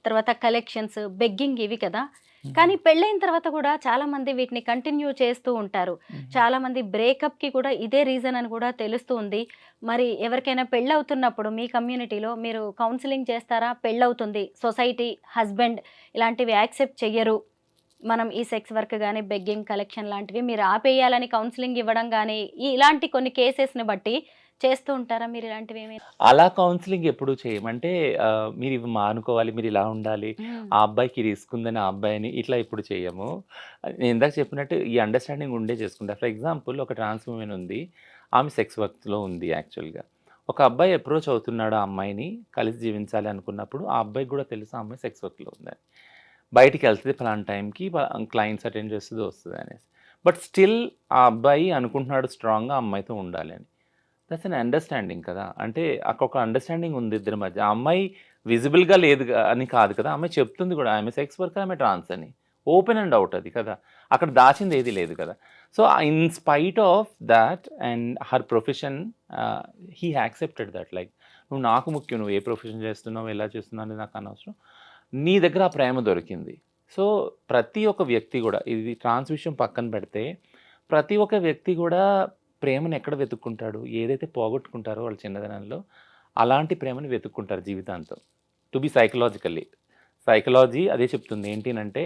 తర్వాత కలెక్షన్స్, బెగ్గింగ్ ఇవి కదా! హుహు. కానీ పెళ్ళైన తర్వాత కూడా చాలామంది వీటిని కంటిన్యూ చేస్తూ ఉంటారు. హుహు. చాలామంది బ్రేకప్‌కి కూడా ఇదే రీజన్ అని కూడా తెలుస్తూ ఉంది. మరి ఎవరికైనా పెళ్ళవుతున్నప్పుడు మీ కమ్యూనిటీలో మీరు కౌన్సెలింగ్ చేస్తారా? పెళ్ళవుతుంది, సొసైటీ, హస్బెండ్ ఇలాంటివి యాక్సెప్ట్ చెయ్యరు. మనం ఈ సెక్స్ వర్క్ గాని, బెగ్గింగ్ కలెక్షన్ లాంటివి మీరు ఆపేయాలని కౌన్సెలింగ్ ఇవ్వడం గాని, ఇలాంటి కొన్ని కేసెస్‌ని బట్టి చేస్తూ ఉంటారా మీరు ఇలాంటివేమైనా? అలా కౌన్సెలింగ్ ఎప్పుడూ చేయము. అంటే మీరివి మానుకోవాలి, మీరిలా ఉండాలి, హ్మ్. ఆ అబ్బాయికి రిస్క్ ఉందని ఆ అబ్బాయిని ఇట్లా ఎప్పుడు చేయము. నేను ఇందాక చెప్పినట్టు ఈ అండర్‌స్టాండింగ్ ఉండే చేసుకుంటా. ఫర్ ఎగ్జాంపుల్ ఒక ట్రాన్స్ వుమెన్ ఉంది. ఆమె సెక్స్ వర్క్‌లో ఉంది యాక్చువల్‌గా. ఒక అబ్బాయి అప్రోచ్ అవుతున్నాడు ఆ అమ్మాయిని, కలిసి జీవించాలి అనుకున్నప్పుడు ఆ అబ్బాయికి కూడా తెలుసు ఆ అమ్మాయి సెక్స్ వర్క్‌లో ఉందని. బయటికి వెళ్తది పలానా టైంకి క్లయింట్స్ అటెండ్ చేస్తది, వస్తది అనేసి. బట్ స్టిల్ ఆ అబ్బాయి అనుకుంటున్నాడు స్ట్రాంగ్‌గా ఆ అమ్మాయితో ఉండాలి అని. దట్స్ ఎన్ అండర్‌స్టాండింగ్ కదా! అంటే అక్కడ ఒక అండర్‌స్టాండింగ్ ఉంది ఇద్దరి మధ్య. ఆ అమ్మాయి విజిబుల్‌గా లేదు అని కాదు కదా! ఆ అమ్మాయి చెప్తుంది కూడా ఆమె సెక్స్ వర్కర్, ఆమె ట్రాన్స్ అని. ఓపెన్ అండ్ ఔట్ అది కదా! అక్కడ దాచింది ఏది లేదు కదా! So, in spite of thought and her profession he accepted that like నువ్వు నాకు ముఖ్యం. నువ్వు ఏ ప్రొఫెషన్ చేస్తున్నావు, ఎలా చేస్తున్నావు అనేది నాకు అనవసరం. నీ దగ్గర ఆ ప్రేమ దొరికింది. సో, ప్రతి ఒక్క వ్యక్తి గూడా ఇది ట్రాన్స్ విషయం పక్కన పెడితే, ప్రతి ఒక్క వ్యక్తి గూడా ప్రేమను ఎక్కడ వెతుక్కుంటాడు? ఏదైతే పోగొట్టుకుంటారో వాళ్ళ చిన్నతనంలో, అలాంటి ప్రేమని వెతుక్కుంటారు జీవితాంతం. To be psychologically. సైకాలజీ అదే చెప్తుంది. ఏంటినంటే,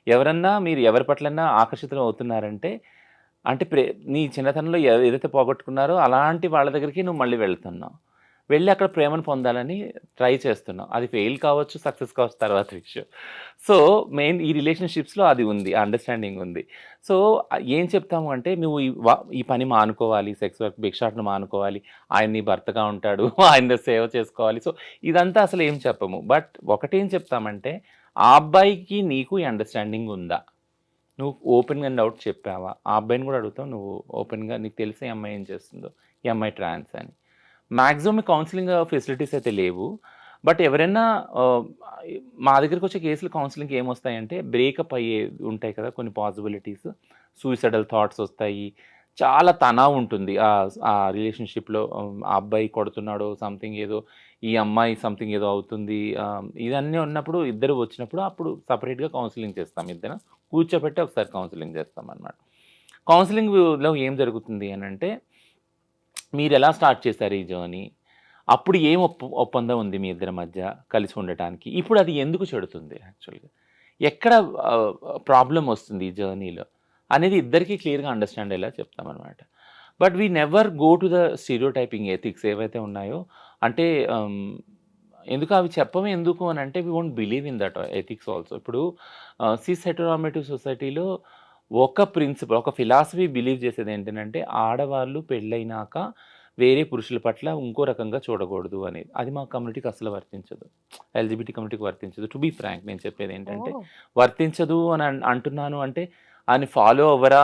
ఎవరన్నా మీరు ఎవరి పట్లన్నా ఆకర్షితులు అవుతున్నారంటే, అంటే నీ చిన్నతనంలో ఏదైతే పోగొట్టుకున్నారో అలాంటి వాళ్ళ దగ్గరికి నువ్వు మళ్ళీ వెళ్తున్నావు. వెళ్ళి అక్కడ ప్రేమను పొందాలని ట్రై చేస్తున్నావు. అది ఫెయిల్ కావచ్చు, సక్సెస్ కావచ్చు తర్వాత విషయం. సో, మెయిన్ ఈ రిలేషన్‌షిప్స్‌లో అది ఉంది. అండర్‌స్టాండింగ్ ఉంది. సో, ఏం చెప్తాము అంటే నువ్వు ఈ పని మానుకోవాలి. సెక్స్ వర్క్ భిక్షాటన మానుకోవాలి. ఆయన నీ భర్తగా ఉంటాడు. ఆయన సేవ చేసుకోవాలి. సో, ఇదంతా అసలు ఏం చెప్పము. బట్ ఒకటేం చెప్తామంటే, ఆ అబ్బాయికి నీకు ఈ అండర్‌స్టాండింగ్ ఉందా? నువ్వు ఓపెన్‌గా అండ్ ఔట్ చెప్పావా? ఆ అబ్బాయిని కూడా అడుగుతావు. నువ్వు ఓపెన్‌గా నీకు తెలిసి ఈ అమ్మాయి ఏం చేస్తుందో, ఈ అమ్మాయి ట్రాన్స్ అని. మాక్సిమం కౌన్సెలింగ్ ఫెసిలిటీస్ అయితే లేవు. బట్ ఎవరైనా మా దగ్గరికొచ్చే కేసులు కౌన్సెలింగ్‌కి ఏమొస్తాయంటే బ్రేకప్ అయ్యే ఉంటాయి కదా! కొన్ని పాసిబిలిటీస్. సూయిసైడల్ థాట్స్ ఒస్తాయి. చాలా తనావు ఉంటుంది. ఆ రిలేషన్‌షిప్‌లో ఆ అబ్బాయి కొడుతున్నాడో సంథింగ్ ఏదో, ఈ అమ్మాయి సంథింగ్ ఏదో అవుతుంది. ఇదన్నీ ఉన్నప్పుడు ఇద్దరు వచ్చినప్పుడు అప్పుడు సెపరేట్‌గా కౌన్సెలింగ్ చేస్తాం. ఇద్దరం కూర్చోబెట్టి ఒకసారి కౌన్సెలింగ్ చేస్తామనమాట. కౌన్సెలింగ్‌లో ఏం జరుగుతుంది అనంటే మీరెలా స్టార్ట్ చేశారు ఈ జర్నీ? అప్పుడు ఏం ఒప్పందం ఉంది మీ ఇద్దరి మధ్య కలిసి ఉండటానికి? ఇప్పుడు అది ఎందుకు చెడుతుంది యాక్చువల్‌గా? ఎక్కడ ప్రాబ్లమ్ వస్తుంది ఈ జర్నీలో? అనేది ఇద్దరికీ క్లియర్‌గా అండర్‌స్టాండ్ అయ్యేలా చెప్తామనమాట. But we never go to the stereotyping ethics ఏవైతే ఉన్నాయో అంటే ఎందుకు అవి చెప్పము ఎందుకు అనంటే we won't believe in that ethics also. ఇప్పుడు సిస్ హెటెరోనార్మేటివ్ సొసైటీలో ఒక ప్రిన్సిపల్, ఒక ఫిలాసఫీ బిలీవ్ చేసేది ఏంటనంటే, ఆడవాళ్ళు పెళ్ళైనాక వేరే పురుషుల పట్ల ఇంకో రకంగా చూడకూడదు అనేది. అది మా కమ్యూనిటీకి అస్సలు వర్తించదు. ఎల్‌జిబిటీ కమ్యూనిటీకి వర్తించదు. టు బీ ఫ్రాంక్ నేను చెప్పేదేంటంటే, ఓహ్! వర్తించదు అని అంటున్నాను అంటే, ఆన్ని ఫాలో అవ్వరా?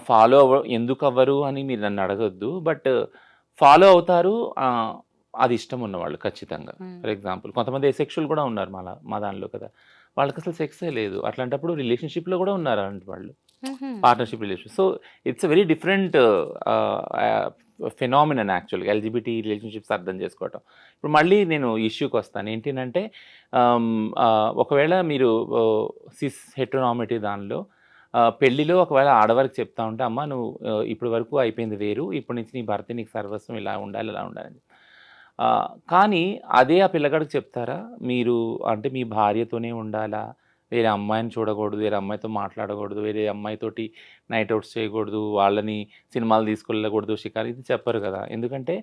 ఫాలో ఎందుకవ్వరు అని మీరు నన్ను అడగొద్దు. బట్ ఫాలో అవుతారు. అది ఇష్టం ఉన్నవాళ్ళు ఖచ్చితంగా. హ్మ్. ఫర్ ఎగ్జాంపుల్ కొంతమంది ఎసెక్షువల్ కూడా ఉన్నారు మా దానిలో కదా! వాళ్ళకసలు సెక్సే లేదు. అట్లాంటప్పుడు రిలేషన్‌షిప్‌లో కూడా ఉన్నారు అలాంటి వాళ్ళు. హుహు. Partnership relation. So, it's a very different phenomenon యాక్చువల్‌గా ఎల్‌జిబిటీ రిలేషన్‌షిప్స్ అర్థం చేసుకోవటం. ఇప్పుడు మళ్ళీ నేను ఇష్యూకొస్తాను. ఏంటినంటే ఒకవేళ మీరు సిస్ హెటెరోనార్మేటివ్ దానిలో పెళ్లిలో ఒకవేళ ఆడవారికి చెప్తా ఉంటే, "అమ్మ నువ్వు ఇప్పటి వరకు అయిపోయింది వేరు. ఇప్పటి నుంచి నీ భర్త నీకు సర్వస్వం ఇలా ఉండాలి, అలా ఉండాలని." కానీ అదే ఆ పిల్లగాడికి చెప్తారా? మీరు అంటే మీ భార్యతోనే ఉండాలా? వేరే అమ్మాయిని చూడకూడదు, వేరే అమ్మాయితో మాట్లాడకూడదు, వేరే అమ్మాయితోటి నైట్ ఔట్స్ చేయకూడదు, వాళ్ళని సినిమాలు తీసుకెళ్ళకూడదు, షికారు ఇది చెప్పరు కదా! ఎందుకంటే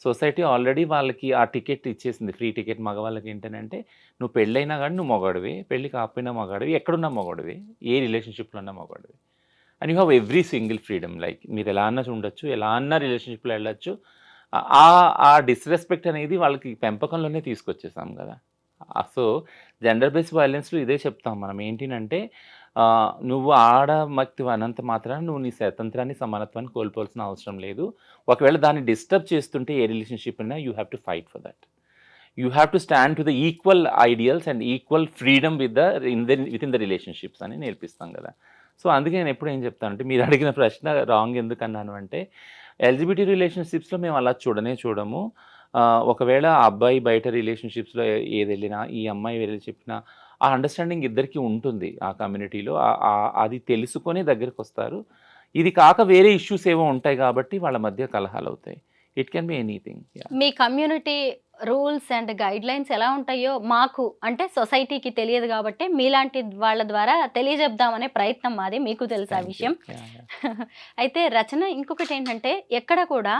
సొసైటీ ఆల్రెడీ వాళ్ళకి ఆ టికెట్ ఇచ్చేసింది. ఫ్రీ టికెట్ మగవాళ్ళకి ఏంటనంటే, నువ్వు పెళ్ళైనా గానీ నువ్వు మగాడివే, పెళ్లి కాకపోయినా మగాడివి, ఎక్కడున్నా మగాడివే, ఏ రిలేషన్‌షిప్‌లో ఉన్నా మగాడివే. And you have every single freedom like మీరు ఎలా అన్నా ఉండొచ్చు, ఎలా అన్నా రిలేషన్‌షిప్‌లో ఎళ్ళొచ్చు. ఆ డిస్‌రెస్పెక్ట్ అనేది వాళ్ళకి పెంపకంలోనే తీసుకొచ్చేసాం గదా! సో, జెండర్ బేస్డ్ వయలెన్స్‌లో ఇదే చెప్తాం మనం. ఏంటినంటే నువ్వు ఆడమక్తివి అన్నంత మాత్రాన నువ్వు నీ స్వతంత్రాన్ని, సమానత్వాన్ని కోల్పోవాల్సిన అవసరం లేదు. ఒకవేళ దాన్ని డిస్టర్బ్ చేస్తుంటే ఏ రిలేషన్‌షిప్ అయినా you have to fight for that. You have to stand to the equal ideals and equal freedom within the relationships అని నేర్పిస్తాం గదా! సో, అందుకే నేను ఎప్పుడు ఏం చెప్తానంటే మీరు అడిగిన ప్రశ్న రాంగ్ ఎందుకన్నాను అంటే ఎల్‌జిబిటీ రిలేషన్‌షిప్స్‌లో మేము అలా చూడము. ఒకవేళ ఆ అబ్బాయి బయట రిలేషన్‌షిప్స్‌లో ఏదెళ్ళినా, ఈ అమ్మాయి వెళ్లి చెప్పినా, ఆ అండర్‌స్టాండింగ్ ఇద్దరికీ ఉంటుంది ఆ కమ్యూనిటీలో. అది తెలుసుకొనే దగ్గరకొస్తారు. ఇది కాక వేరే ఇష్యూస్ ఏవో ఉంటాయి గాబట్టి వాళ్ళ మధ్య కలహాలవుతాయి. It can be anything. Yeah! మీ కమ్యూనిటీ రూల్స్ అండ్ గైడ్‌లైన్స్ ఎలా ఉంటాయో మాకు అంటే సొసైటీకి తెలియదు గాబట్టే మీలాంటి వాళ్ళ ద్వారా తెలియజెప్దామనే ప్రయత్నం మాది. మీకు తెలుసు ఆ థాంక్ యూ. విషయం. యాహ్! యాహ్! అయితే రచన ఇంకొకటేంటంటే ఎక్కడ కూడా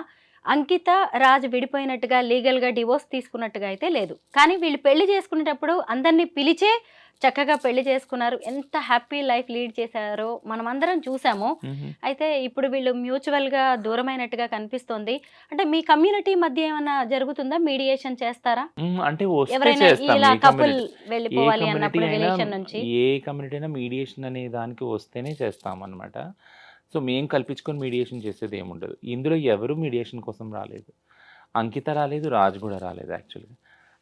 అంకిత, రాజ్ విడిపోయినట్టుగా లీగల్‌గా డివోర్స్ తీసుకున్నట్టుగా అయితే లేదు. కానీ వీళ్ళు పెళ్లి చేసుకునేటప్పుడు అందరిని పిలిచే చక్కగా పెళ్లి చేసుకున్నారు, ఎంత హ్యాపీ లైఫ్ లీడ్ చేశారో మనమందరం చూసాము. అయితే ఇప్పుడు వీళ్ళు మ్యూచువల్గా దూరమైనట్టుగా కనిపిస్తోంది. అంటే మీ కమ్యూనిటీ మధ్య ఏమైనా జరుగుతుందా? మీడియేషన్ చేస్తారా? అంటే వస్తే ఎవరైనా చేస్తాం. ఇలా ఏ కపుల్ కమ్యూనిటీ వెళ్ళిపోవాలి కమ్యూనిటీ అన్నప్పుడు అయినా రిలేషన్ నుంచి ఏ కమ్యూనిటీ అయినా మీడియేషన్ అనే దానికి వస్తేనే చేస్తామన్నమాట. సో, మేము కల్పించుకొని మీడియేషన్ చేసేది ఏముండదు. ఇందులో ఎవరు మీడియేషన్ కోసం రాలేదు. అంకిత రాలేదు, రాజ్ కూడా రాలేదు యాక్చువల్‌గా.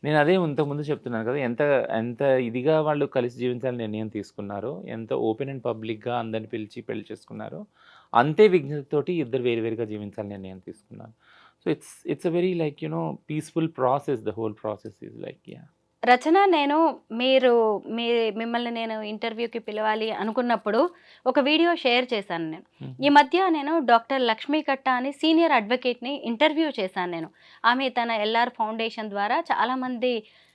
నేను అదే ఇంతకుముందు చెప్తున్నాను కదా! ఎంత ఎంత ఇదిగా వాళ్ళు కలిసి జీవించాలని నిర్ణయం తీసుకున్నారో, ఎంత ఓపెన్ అండ్ పబ్లిక్‌గా అందరిని పిలిచి పెళ్లి చేసుకున్నారో, అంతే విజ్ఞతతోటి ఇద్దరు వేరు వేరుగా జీవించాలని నిర్ణయం తీసుకున్నారు. So, it's a very like peaceful process. The whole process is like yeah! Rachana, నేను మీరు మీ మిమ్మల్ని నేను ఇంటర్వ్యూకి పిలవాలి అనుకున్నప్పుడు ఒక వీడియో షేర్ చేశాను నేను. ఈ మధ్య నేను డాక్టర్ లక్ష్మీ కట్ట అని సీనియర్ అడ్వకేట్‌ని ఇంటర్వ్యూ చేశాను నేను. ఆమె తన ఎల్ఆర్ ఫౌండేషన్ ద్వారా చాలామంది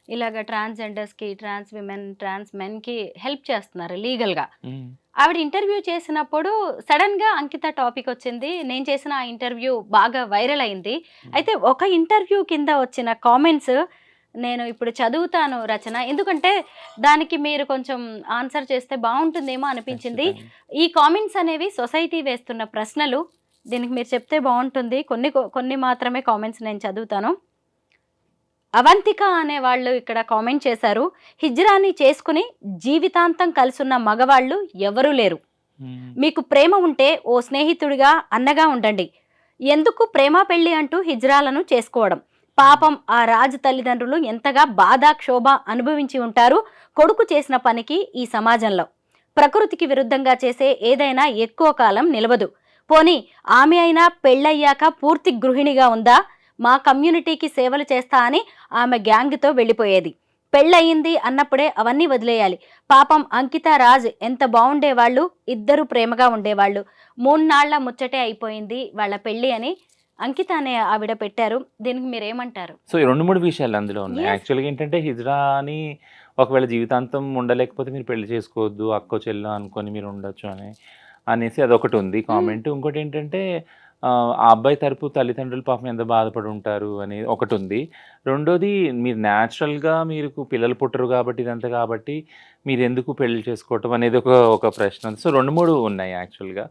ఇలాగ ట్రాన్స్‌జెండర్స్‌కి, ట్రాన్స్ విమెన్, ట్రాన్స్ మెన్‌కి హెల్ప్ చేస్తున్నారు లీగల్‌గా. హ్మ్. ఆవిడ ఇంటర్వ్యూ చేసినప్పుడు సడన్‌గా అంకిత టాపిక్ వచ్చింది. నేను చేసిన ఆ ఇంటర్వ్యూ బాగా వైరల్ అయింది. అయితే ఒక ఇంటర్వ్యూ కింద వచ్చిన కామెంట్స్ నేను ఇప్పుడు చదువుతాను రచన. ఎందుకంటే దానికి మీరు కొంచెం ఆన్సర్ చేస్తే బావుంటుందేమో అనిపించింది. ఖచ్చితంగా. ఈ కామెంట్స్ అనేవి సొసైటీ వేస్తున్న ప్రశ్నలు. దీనికి మీరు చెప్తే బావుంటుంది. కొన్ని మాత్రమే కామెంట్స్ నేను చదువుతాను. అవంతిక అనే వాళ్ళు ఇక్కడ కామెంట్ చేశారు. హిజ్రాని చేసుకుని జీవితాంతం కలిసున్న మగవాళ్ళు ఎవరూ లేరు. హ్మ్. మీకు ప్రేమ ఉంటే ఓ స్నేహితుడిగా, అన్నగా ఉండండి. ఎందుకు ప్రేమ పెళ్లి అంటూ హిజ్రాలను చేసుకోవడం? పాపం ఆ రాజు తల్లిదండ్రులు ఎంతగా బాధ, క్షోభ అనుభవించి ఉంటారు కొడుకు చేసిన పనికి ఈ సమాజంలో. ప్రకృతికి విరుద్ధంగా చేసే ఏదైనా ఎక్కువ కాలం నిలవదు. పోనీ ఆమె అయినా పెళ్ళయ్యాక పూర్తి గృహిణిగా ఉందా? మా కమ్యూనిటీకి సేవలు చేస్తా అని ఆమె గ్యాంగ్తో వెళ్ళిపోయేది. పెళ్ళయింది అన్నప్పుడే అవన్నీ వదిలేయాలి. పాపం అంకిత, రాజ్ ఎంత బాగుండేవాళ్ళు, ఇద్దరు ప్రేమగా ఉండేవాళ్ళు. 3 నాళ్ల ముచ్చటే అయిపోయింది వాళ్ళ పెళ్ళి అని అంకిత అనే ఆవిడ పెట్టారు. దీనికి మీరేమంటారు? సో, ఈ 2, 3 విషయాలు అందులో ఉన్నాయి. Yes. యాక్చువల్‌గా ఏంటంటే హిజ్రా అని ఒకవేళ జీవితాంతం ఉండలేకపోతే మీరు పెళ్లి చేసుకోవద్దు. అక్కో, చెల్లో అనుకోని మీరు ఉండొచ్చు అనేసి అదొకటి ఉంది కామెంట్. ఇంకోటేంటంటే ఆ అబ్బాయి తరపు తల్లిదండ్రులు పాపం ఎంత బాధపడి ఉంటారు అనేది ఒకటుంది. రెండోది మీరు న్యాచురల్‌గా మీకు పిల్లలు పుట్టరు కాబట్టి ఇదంతా కాబట్టి మీరెందుకు పెళ్లి చేసుకోవటం అనేది ఒక ప్రశ్న ఉంది. సో, 2, 3 ఉన్నాయి యాక్చువల్‌గా.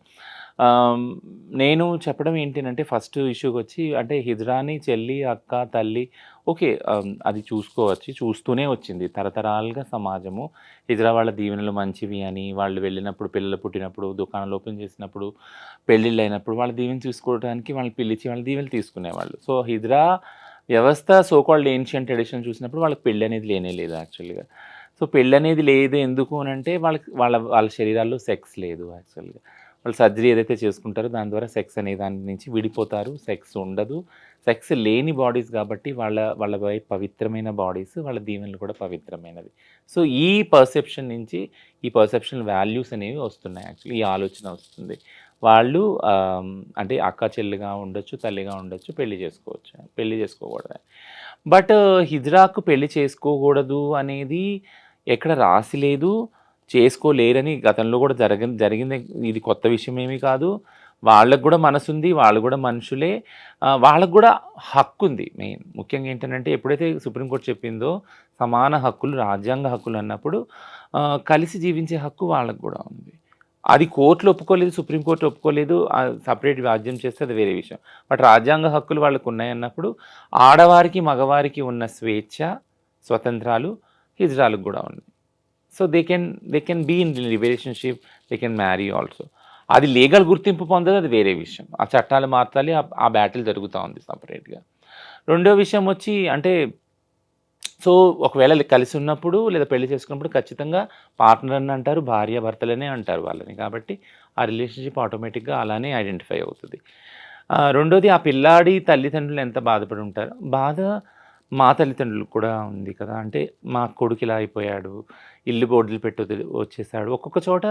నేను చెప్పడం ఏంటనంటే ఫస్ట్ ఇష్యూకొచ్చి అంటే హిజ్రాని చెల్లి, అక్క, తల్లి ఓకే. అది చూసుకోవచ్చు. చూస్తూనే వచ్చింది. తరతరాలుగా సమాజము హిజ్రా వాళ్ళ దీవెనలు మంచివి అని, వాళ్ళు వెళ్ళినప్పుడు పిల్లలు పుట్టినప్పుడు, దుకాణాలు ఓపెన్ చేసినప్పుడు, పెళ్ళిళ్ళైనప్పుడు వాళ్ళ దీవెన చూసుకోవడానికి వాళ్ళని పిలిచి వాళ్ళ దీవెనలు తీసుకునేవాళ్ళు. సో, హిజ్రా వ్యవస్థ సో కాల్డ్ ఏన్షియంట్ ట్రెడిషన్ చూసినప్పుడు వాళ్ళకి పెళ్ళి అనేది లేనే లేదు యాక్చువల్‌గా. సో, పెళ్ళనేది లేదు ఎందుకు అనంటే వాళ్ళకి వాళ్ళ వాళ్ళ శరీరాల్లో సెక్స్ లేదు యాక్చువల్‌గా. వాళ్ళు సర్జరీ ఏదైతే చేసుకుంటారో దాని ద్వారా సెక్స్ అనే దాని నుంచి విడిపోతారు. సెక్స్ ఉండదు. సెక్స్ లేని బాడీస్ కాబట్టి వాళ్ళ పవిత్రమైన బాడీస్, వాళ్ళ దీవెనలు కూడా పవిత్రమైనవి. సో, ఈ పర్సెప్షన్ నుంచి ఈ పర్సెప్షనల్ వాల్యూస్ అనేవి వస్తున్నాయి యాక్చువల్లీ. ఈ ఆలోచన వస్తుంది. వాళ్ళు అంటే అక్క, చెల్లిగా ఉండొచ్చు, తల్లిగా ఉండొచ్చు, పెళ్లి చేసుకోవచ్చు. పెళ్లి చేసుకోకూడదు. బట్ హిజ్రాకు పెళ్లి చేసుకోకూడదు అనేది ఎక్కడ రాసి లేదు. చేసుకోలేరని గతంలో కూడా జరిగింది. ఇది కొత్త విషయం ఏమీ కాదు. వాళ్ళకి కూడా మనసుంది. వాళ్ళు కూడా మనుషులే. వాళ్ళకి కూడా హక్కుంది. ముఖ్యంగా ఏంటంటే ఎప్పుడైతే సుప్రీంకోర్టు చెప్పిందో సమాన హక్కులు, రాజ్యాంగ హక్కులు అన్నప్పుడు కలిసి జీవించే హక్కు వాళ్ళకి కూడా ఉంది. అది కోర్టులు ఒప్పుకోలేదు, సుప్రీంకోర్టు ఒప్పుకోలేదు. సపరేట్ రాజ్యం చేస్తే అది వేరే విషయం. బట్ రాజ్యాంగ హక్కులు వాళ్ళకు ఉన్నాయన్నప్పుడు ఆడవారికి, మగవారికి ఉన్న స్వేచ్ఛ, స్వతంత్రాలు హిజ్రాలకు కూడా ఉన్నాయి. So, they can be in relationship, they can marry also. అది లీగల్ గుర్తింపు పొందదు, అది వేరే విషయం. ఆ చట్టాలు మార్చాలి. ఆ బ్యాటిల్ జరుగుతూ ఉంది సపరేట్‌గా. రెండో విషయం వచ్చి అంటే సో, ఒకవేళ కలిసి ఉన్నప్పుడు లేదా పెళ్లి చేసుకున్నప్పుడు ఖచ్చితంగా పార్ట్నర్ అని అంటారు. భార్యాభర్తలనే అంటారు వాళ్ళని. కాబట్టి ఆ రిలేషన్‌షిప్ ఆటోమేటిక్‌గా అలానే ఐడెంటిఫై అవుతది. రెండోది ఆ పిల్లాడి తల్లిదండ్రులు ఎంత బాధపడి ఉంటారో, బాధ మా తల్లిదండ్రులకు కూడా ఉంది కదా! అంటే మా కొడుకు ఇలా అయిపోయాడు, ఇల్లు వదిలిపెట్టి వచ్చేసాడు. ఒక్కొక్క చోట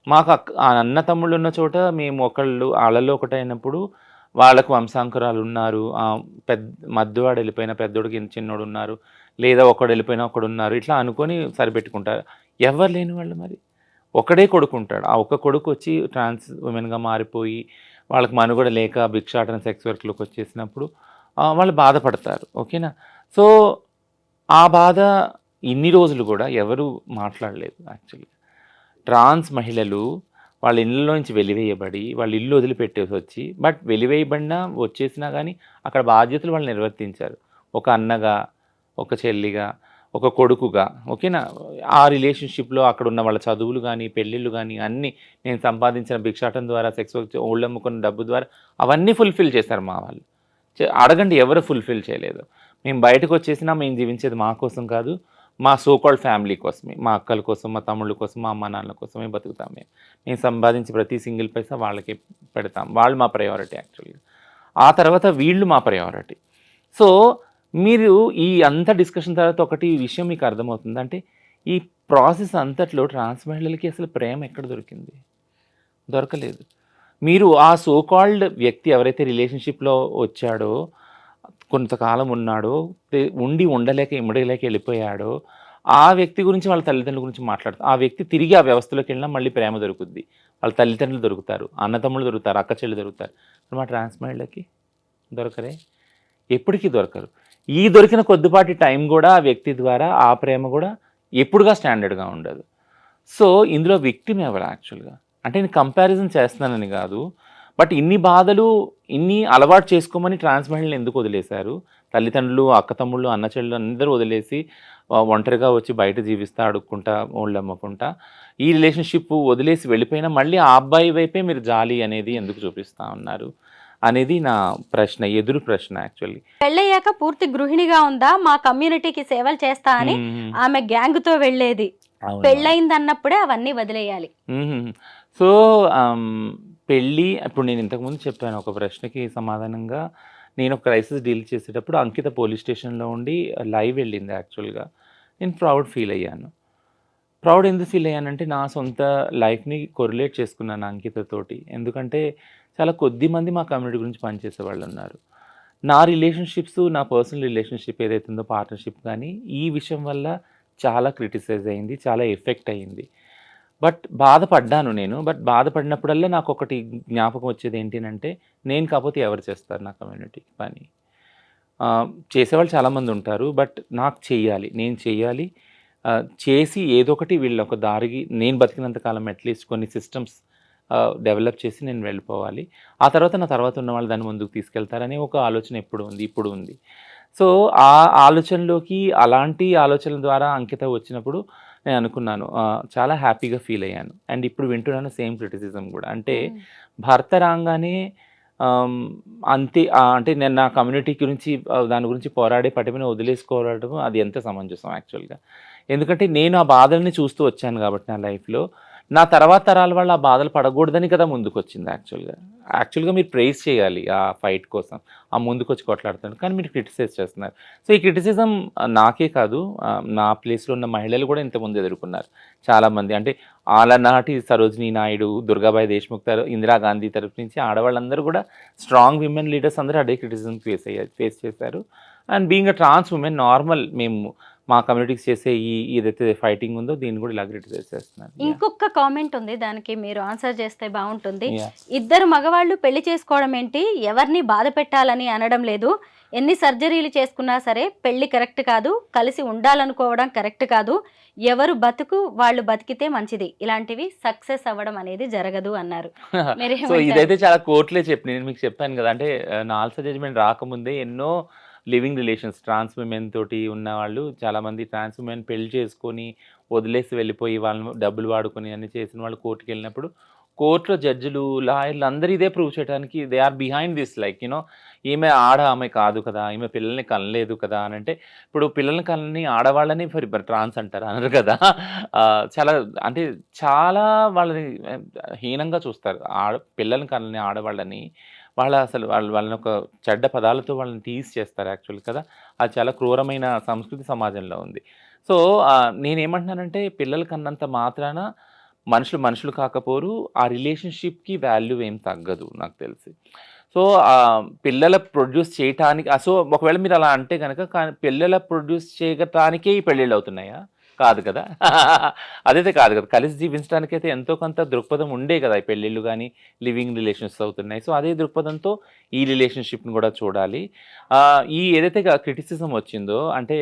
మాకు అన్న తమ్ముళ్ళు ఉన్న చోట మేము ఆళ్ళలో ఒకటైనప్పుడు వాళ్ళకు వంశాంకురాలు ఉన్నారు. మధ్యవాడు వెళ్ళిపోయిన పెద్దోడికి చిన్నోడు ఉన్నారు. లేదా ఒకడు వెళ్ళిపోయినా ఒకడున్నారు. ఇట్లా అనుకొని సరిపెట్టుకుంటారు. ఎవరు లేని వాళ్ళు మరి ఒకడే కొడుకుంటాడు. ఆ ఒక్క కొడుకు వచ్చి ట్రాన్స్ ఉమెన్‌గా మారిపోయి వాళ్ళకి మనుగడ లేక భిక్షాటన, సెక్స్ వర్క్‌లోకి వచ్చేసినప్పుడు వాళ్ళు బాధపడతారు. ఓకేనా? సో, ఆ బాధ ఇన్ని రోజులు కూడా ఎవరు మాట్లాడలేదు యాక్చువల్లీ. ట్రాన్స్ మహిళలు వాళ్ళ ఇళ్ళలో నుంచి వెలివేయబడి వాళ్ళ ఇల్లు వదిలిపెట్టేసి వచ్చి, బట్ వెలివేయబడినా వచ్చేసినా కానీ అక్కడ బాధ్యతలు వాళ్ళు నిర్వర్తించారు. ఒక అన్నగా, ఒక చెల్లిగా, ఒక కొడుకుగా, ఓకేనా. ఆ రిలేషన్షిప్లో అక్కడ ఉన్న వాళ్ళ చదువులు కానీ పెళ్ళిళ్ళు కానీ అన్నీ, నేను సంపాదించిన భిక్షాటం ద్వారా, సెక్స్ ఓళ్ళు అమ్ముకున్న డబ్బు ద్వారా అవన్నీ ఫుల్ఫిల్ చేశారు మా వాళ్ళు. అడగండి ఎవరు ఫుల్ఫిల్ చేయలేదు. మేము బయటకు వచ్చేసినా మేము జీవించేది మా కోసం కాదు, మా సోకాల్డ్ ఫ్యామిలీ కోసమే, మా అక్కల కోసం, మా తమ్ముళ్ళ కోసం, మా అమ్మ నాన్నల కోసమే బతుకుతాం. మేము సంపాదించి ప్రతి సింగిల్ పైసా వాళ్ళకి పెడతాం. వాళ్ళు మా ప్రయారిటీ యాక్చువల్గా. ఆ తర్వాత వీళ్ళు మా ప్రయారిటీ. సో మీరు ఈ అంత డిస్కషన్ తర్వాత ఒకటి విషయం మీకు అర్థమవుతుంది, అంటే ఈ ప్రాసెస్ అంతట్లో ట్రాన్స్ మహిళలకి అసలు ప్రేమ ఎక్కడ దొరికింది? దొరకలేదు. మీరు ఆ సోకాల్డ్ వ్యక్తి ఎవరైతే రిలేషన్షిప్లో వచ్చాడో, కొంతకాలం ఉన్నాడో, ఉండలేక ఇమ్మడలేక వెళ్ళిపోయాడో, ఆ వ్యక్తి గురించి వాళ్ళ తల్లిదండ్రుల గురించి మాట్లాడతారు. ఆ వ్యక్తి తిరిగి ఆ వ్యవస్థలోకి వెళ్ళినా మళ్ళీ ప్రేమ దొరుకుద్ది. వాళ్ళ తల్లిదండ్రులు దొరుకుతారు, అన్నతమ్ముళ్ళు దొరుకుతారు, అక్క చెల్లి దొరుకుతారు. మా ట్రాన్స్ మహిళలకి దొరకరే, ఎప్పటికీ దొరకరు. ఈ దొరికిన కొద్దిపాటి టైం కూడా ఆ వ్యక్తి ద్వారా ఆ ప్రేమ కూడా ఎప్పుడుగా స్టాండర్డ్గా ఉండదు. సో ఇందులో విక్టిమ్ ఎవరు యాక్చువల్గా? అంటే నేను కంపారిజన్ చేస్తున్నానని కాదు, బట్ ఇన్ని బాధలు, ఇన్ని అలవాటు చేసుకోమని ట్రాన్స్ మహిళలు ఎందుకు వదిలేశారు? తల్లిదండ్రులు, అక్కతమ్ముళ్ళు, అన్న చెల్లెలు అందరూ వదిలేసి ఒంటరిగా వచ్చి బయట జీవిస్తా, అడుక్కుంటా, ఓళ్ళు అమ్మకుంటా, ఈ రిలేషన్షిప్ వదిలేసి వెళ్ళిపోయినా మళ్ళీ ఆ అబ్బాయి వైపే మీరు జాలి అనేది ఎందుకు చూపిస్తూ ఉన్నారు అనేది నా ప్రశ్న, ఎదురు ప్రశ్న యాక్చువల్లీ. పెళ్ళయ్యాక పూర్తి గృహిణిగా ఉందా, మా కమ్యూనిటీకి సేవలు చేస్తా అని ఆమె గ్యాంగ్తో వెళ్ళేది. పెళ్ళయింది అన్నప్పుడే అవన్నీ వదిలేయాలి. సో పెళ్ళి, ఇప్పుడు నేను ఇంతకుముందు చెప్పాను ఒక ప్రశ్నకి సమాధానంగా, నేను ఒక క్రైసిస్ డీల్ చేసేటప్పుడు అంకిత పోలీస్ స్టేషన్లో ఉండి లైవ్ వెళ్ళింది యాక్చువల్గా. నేను ప్రౌడ్ ఫీల్ అయ్యాను. ప్రౌడ్ ఎందుకు ఫీల్ అయ్యానంటే నా సొంత లైఫ్ని కొరిలేట్ చేసుకున్నాను అంకితతోటి. ఎందుకంటే చాలా కొద్ది మంది మా కమ్యూనిటీ గురించి పనిచేసే వాళ్ళు ఉన్నారు. నా రిలేషన్షిప్స్, నా పర్సనల్ రిలేషన్షిప్ ఏదైతే ఉందో, పార్ట్నర్షిప్ కానీ, ఈ విషయం వల్ల చాలా క్రిటిసైజ్ అయింది, చాలా ఎఫెక్ట్ అయ్యింది. బట్ బాధపడ్డాను నేను. బట్ బాధపడినప్పుడల్లా నాకు ఒకటి జ్ఞాపకం వచ్చేది ఏంటంటే, నేను కాకపోతే ఎవరు చేస్తారు నా కమ్యూనిటీకి పని? చేసేవాళ్ళు చాలామంది ఉంటారు, బట్ నాకు చెయ్యాలి, నేను చెయ్యాలి. చేసి ఏదో ఒకటి వీళ్ళ ఒక దారికి, నేను బతికినంతకాలం అట్లీస్ట్ కొన్ని సిస్టమ్స్ డెవలప్ చేసి నేను వెళ్ళిపోవాలి. ఆ తర్వాత నా తర్వాత ఉన్న వాళ్ళు దాన్ని ముందుకు తీసుకెళ్తారనే ఒక ఆలోచన ఇప్పుడు ఉంది. సో ఆ ఆలోచనలోకి, అలాంటి ఆలోచనల ద్వారా అంకిత వచ్చినప్పుడు నేను అనుకున్నాను, చాలా హ్యాపీగా ఫీల్ అయ్యాను. అండ్ ఇప్పుడు వింటున్నాను సేమ్ క్రిటిసిజం కూడా. అంటే భర్త రాగానే అంతే, అంటే నేను నా కమ్యూనిటీ గురించి దాని గురించి పోరాడే పటిమని వదిలేసుకోవడం అది ఎంత సమంజసం యాక్చువల్గా? ఎందుకంటే నేను ఆ బాధల్ని చూస్తూ వచ్చాను కాబట్టి నా లైఫ్లో, నా తర్వాత తరాల వాళ్ళు ఆ బాధలు పడకూడదని కదా ముందుకు వచ్చింది యాక్చువల్గా మీరు ప్రైజ్ చేయాలి ఆ ఫైట్ కోసం, ఆ ముందుకు వచ్చి కొట్లాడుతున్నారు, కానీ మీరు క్రిటిసైజ్ చేస్తున్నారు. సో ఈ క్రిటిసిజం నాకే కాదు, నా ప్లేస్లో ఉన్న మహిళలు కూడా ఇంతకుముందు ఎదుర్కొన్నారు చాలామంది. అంటే ఆలనాటి సరోజినీ నాయుడు, దుర్గాబాయి దేశ్ముఖ్, ఇందిరాగాంధీ తరఫు నుంచి ఆడవాళ్ళందరూ కూడా, స్ట్రాంగ్ విమెన్ లీడర్స్ అందరూ అదే క్రిటిసిజం ఫేస్ చేశారు. And being a trans woman, normal మేము మా కమ్యూనిటీకి చేసే ఏదైతే ఫైటింగ్ ఉందో దీన్ని కూడా ఇలా క్రిటిసైజ్ చేస్తున్నారు. ఇంకొక కామెంట్ ఉంది, దానికి మీరు ఆన్సర్ చేస్తే బాగుంటుంది. ఇద్దరు మగవాళ్ళు పెళ్లి చేసుకోవడం ఏంటి, ఎవరిని బాధ పెట్టాలని అనడం లేదు, ఎన్ని సర్జరీలు చేసుకున్నా సరే పెళ్లి కరెక్ట్ కాదు, కలిసి ఉండాలనుకోవడం కరెక్ట్ కాదు, ఎవరు బతుకు వాళ్ళు బతికితే మంచిది, ఇలాంటివి సక్సెస్ అవ్వడం అనేది జరగదు అన్నారు. సో ఇదైతే చాలా కోర్టులే చెప్పి, నేను మీకు చెప్పాను కదా, అంటే నా ఆల్సర్ జడ్జ్మెంట్ రాకముందే ఎన్నో లివింగ్ రిలేషన్స్ ట్రాన్స్ విమెన్ తోటి ఉన్న వాళ్ళు చాలామంది, ట్రాన్స్ విమెన్ పెళ్లి చేసుకొని వదిలేసి వెళ్ళిపోయి వాళ్ళని డబ్బులు వాడుకొని అన్ని చేసిన వాళ్ళు కోర్టుకి వెళ్ళినప్పుడు, కోర్టులో జడ్జిలు, లాయర్లు అందరూ ఇదే ప్రూవ్ చేయడానికి they are behind this, like you know, ఈమె ఆమె కాదు కదా, ఈమె పిల్లల్ని కనలేదు కదా అని. అంటే ఇప్పుడు పిల్లల్ని కనని ఆడవాళ్ళని ట్రాన్స్ అంటారు అనరు కదా. చాలా, అంటే చాలా వాళ్ళని హీనంగా చూస్తారు. పిల్లల్ని కనని ఆడవాళ్ళని, వాళ్ళని ఒక చెడ్డ పదాలతో వాళ్ళని టీజ్ చేస్తారు యాక్చువల్ కదా. అది చాలా క్రూరమైన సంస్కృతి సమాజంలో ఉంది. సో నేనేమంటున్నానంటే, పిల్లలు కన్నంత మాత్రాన మనుషులు కాకపోరు, ఆ రిలేషన్షిప్కి వాల్యూ ఏం తగ్గదు నాకు తెలిసి. సో పిల్లల ప్రొడ్యూస్ చేయటానికి, సో ఒకవేళ మీరు అలా అంటే కనుక, కానీ పిల్లల ప్రొడ్యూస్ చేయటానికే ఈ పెళ్ళిళ్ళు అవుతున్నాయా? కాదు కదా! అదైతే కాదు కదా! కలిసి జీవించడానికైతే ఎంతో కొంత దృక్పథం ఉండే కదా! ఈ పెళ్ళిళ్ళు గాని, లివింగ్ రిలేషన్స్ అవుతున్నాయి. సో, అదే దృక్పథంతో ఈ రిలేషన్‌షిప్‌ని కూడా చూడాలి. ఈ ఏదైతే క్రిటిసిజం వచ్చిందో అంటే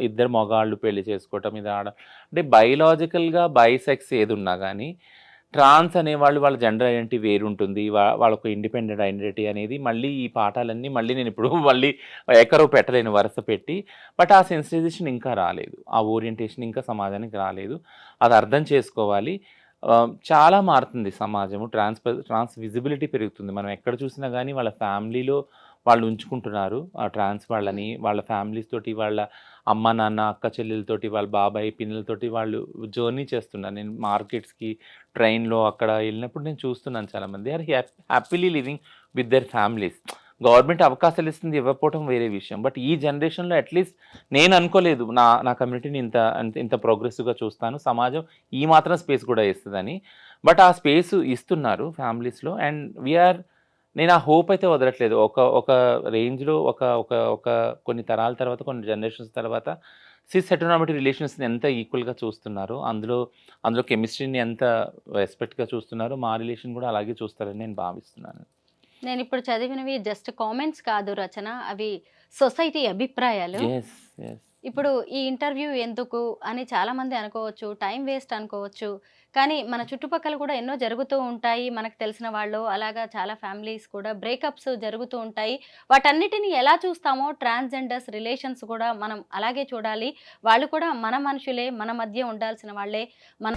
ఇద్దరు మగాళ్ళు పెళ్లి చేసుకోవటం ఇది అంటే బయోలాజికల్‌గా బైసెక్స్ ఏదున్నా గాని ట్రాన్స్ అనేవాళ్ళు వాళ్ళ జెండర్ ఐడెంటిటీ వేరుంటుంది. వాళ్ళొక ఇండిపెండెంట్ ఐడెంటిటీ అనేది మళ్ళీ ఈ పాఠాలన్నీ మళ్ళీ నేనిప్పుడు మళ్ళీ ఏకరవు పెట్టలేను వరుస పెట్టి. బట్ ఆ సెన్సిటైజేషన్ ఇంకా రాలేదు. ఆ ఓరియంటేషన్ ఇంకా సమాజానికి రాలేదు. అది అర్థం చేసుకోవాలి. చాలా మారుతుంది సమాజము. ట్రాన్స్ విజిబిలిటీ పెరుగుతుంది. మనం ఎక్కడ చూసినా గానీ వాళ్ళ ఫ్యామిలీలో వాళ్ళు ఉంచుకుంటున్నారు. ఆ ట్రాన్స్ వాళ్ళని. వాళ్ళ ఫ్యామిలీస్ తోటి, వాళ్ళ అమ్మ, నాన్న, అక్క చెల్లెలతోటి, వాళ్ళ బాబాయ్, పిన్నులతోటి వాళ్ళు జర్నీ చేస్తున్నారు. నేను మార్కెట్స్‌కి, ట్రైన్‌లో అక్కడ ఎళ్ళినప్పుడు నేను చూస్తున్నాను చాలామంది. They are happily living with their families. Government అవకాశాలు ఇస్తుంది, ఇవ్వకపోవటం వేరే విషయం. బట్ ఈ జనరేషన్‌లో అట్‌లీస్ట్ నేను అనుకోలేదు నా నా కమ్యూనిటీని ఇంత ప్రోగ్రెసివ్‌గా చూస్తాను. సమాజం ఈ మాత్రం స్పేస్ కూడా ఇస్తదని. బట్ ఆ స్పేస్ ఇస్తున్నారు ఫ్యామిలీస్‌లో అండ్ నేను ఆ హోప్ అయితే వదలట్లేదు. ఒక ఒక రేంజ్‌లో ఒక ఒక ఒక కొన్ని తరాల తర్వాత, కొన్ని జనరేషన్స్ తర్వాత సిస్ హెటెరోనార్మటివ్ రిలేషన్స్‌ని ఎంత ఈక్వల్‌గా చూస్తున్నారో, అందులో కెమిస్ట్రీని ఎంత రెస్పెక్ట్‌గా చూస్తున్నారో, మా రిలేషన్ కూడా అలాగే చూస్తారని నేను భావిస్తున్నాను. నేనిప్పుడు చదివినవి జస్ట్ కామెంట్స్ కాదు రచన. అవి సొసైటీ అభిప్రాయాలు. యెస్. యెస్. ఇప్పుడు ఈ ఇంటర్వ్యూ ఎందుకు అని చాలామంది అనుకోవచ్చు. టైం వేస్ట్ అనుకోవచ్చు. కానీ మన చుట్టుపక్కల కూడా ఎన్నో జరుగుతూ ఉంటాయి. మనకు తెలిసిన వాళ్ళు అలాగా చాలా ఫ్యామిలీస్ కూడా బ్రేకప్స్ జరుగుతూ ఉంటాయి. వాటన్నిటిని ఎలా చూస్తామో ట్రాన్స్‌జెండర్స్ రిలేషన్స్ కూడా మనం అలాగే చూడాలి. వాళ్ళు కూడా మన మనుషులే. మన మధ్య ఉండాల్సిన వాళ్ళే. మన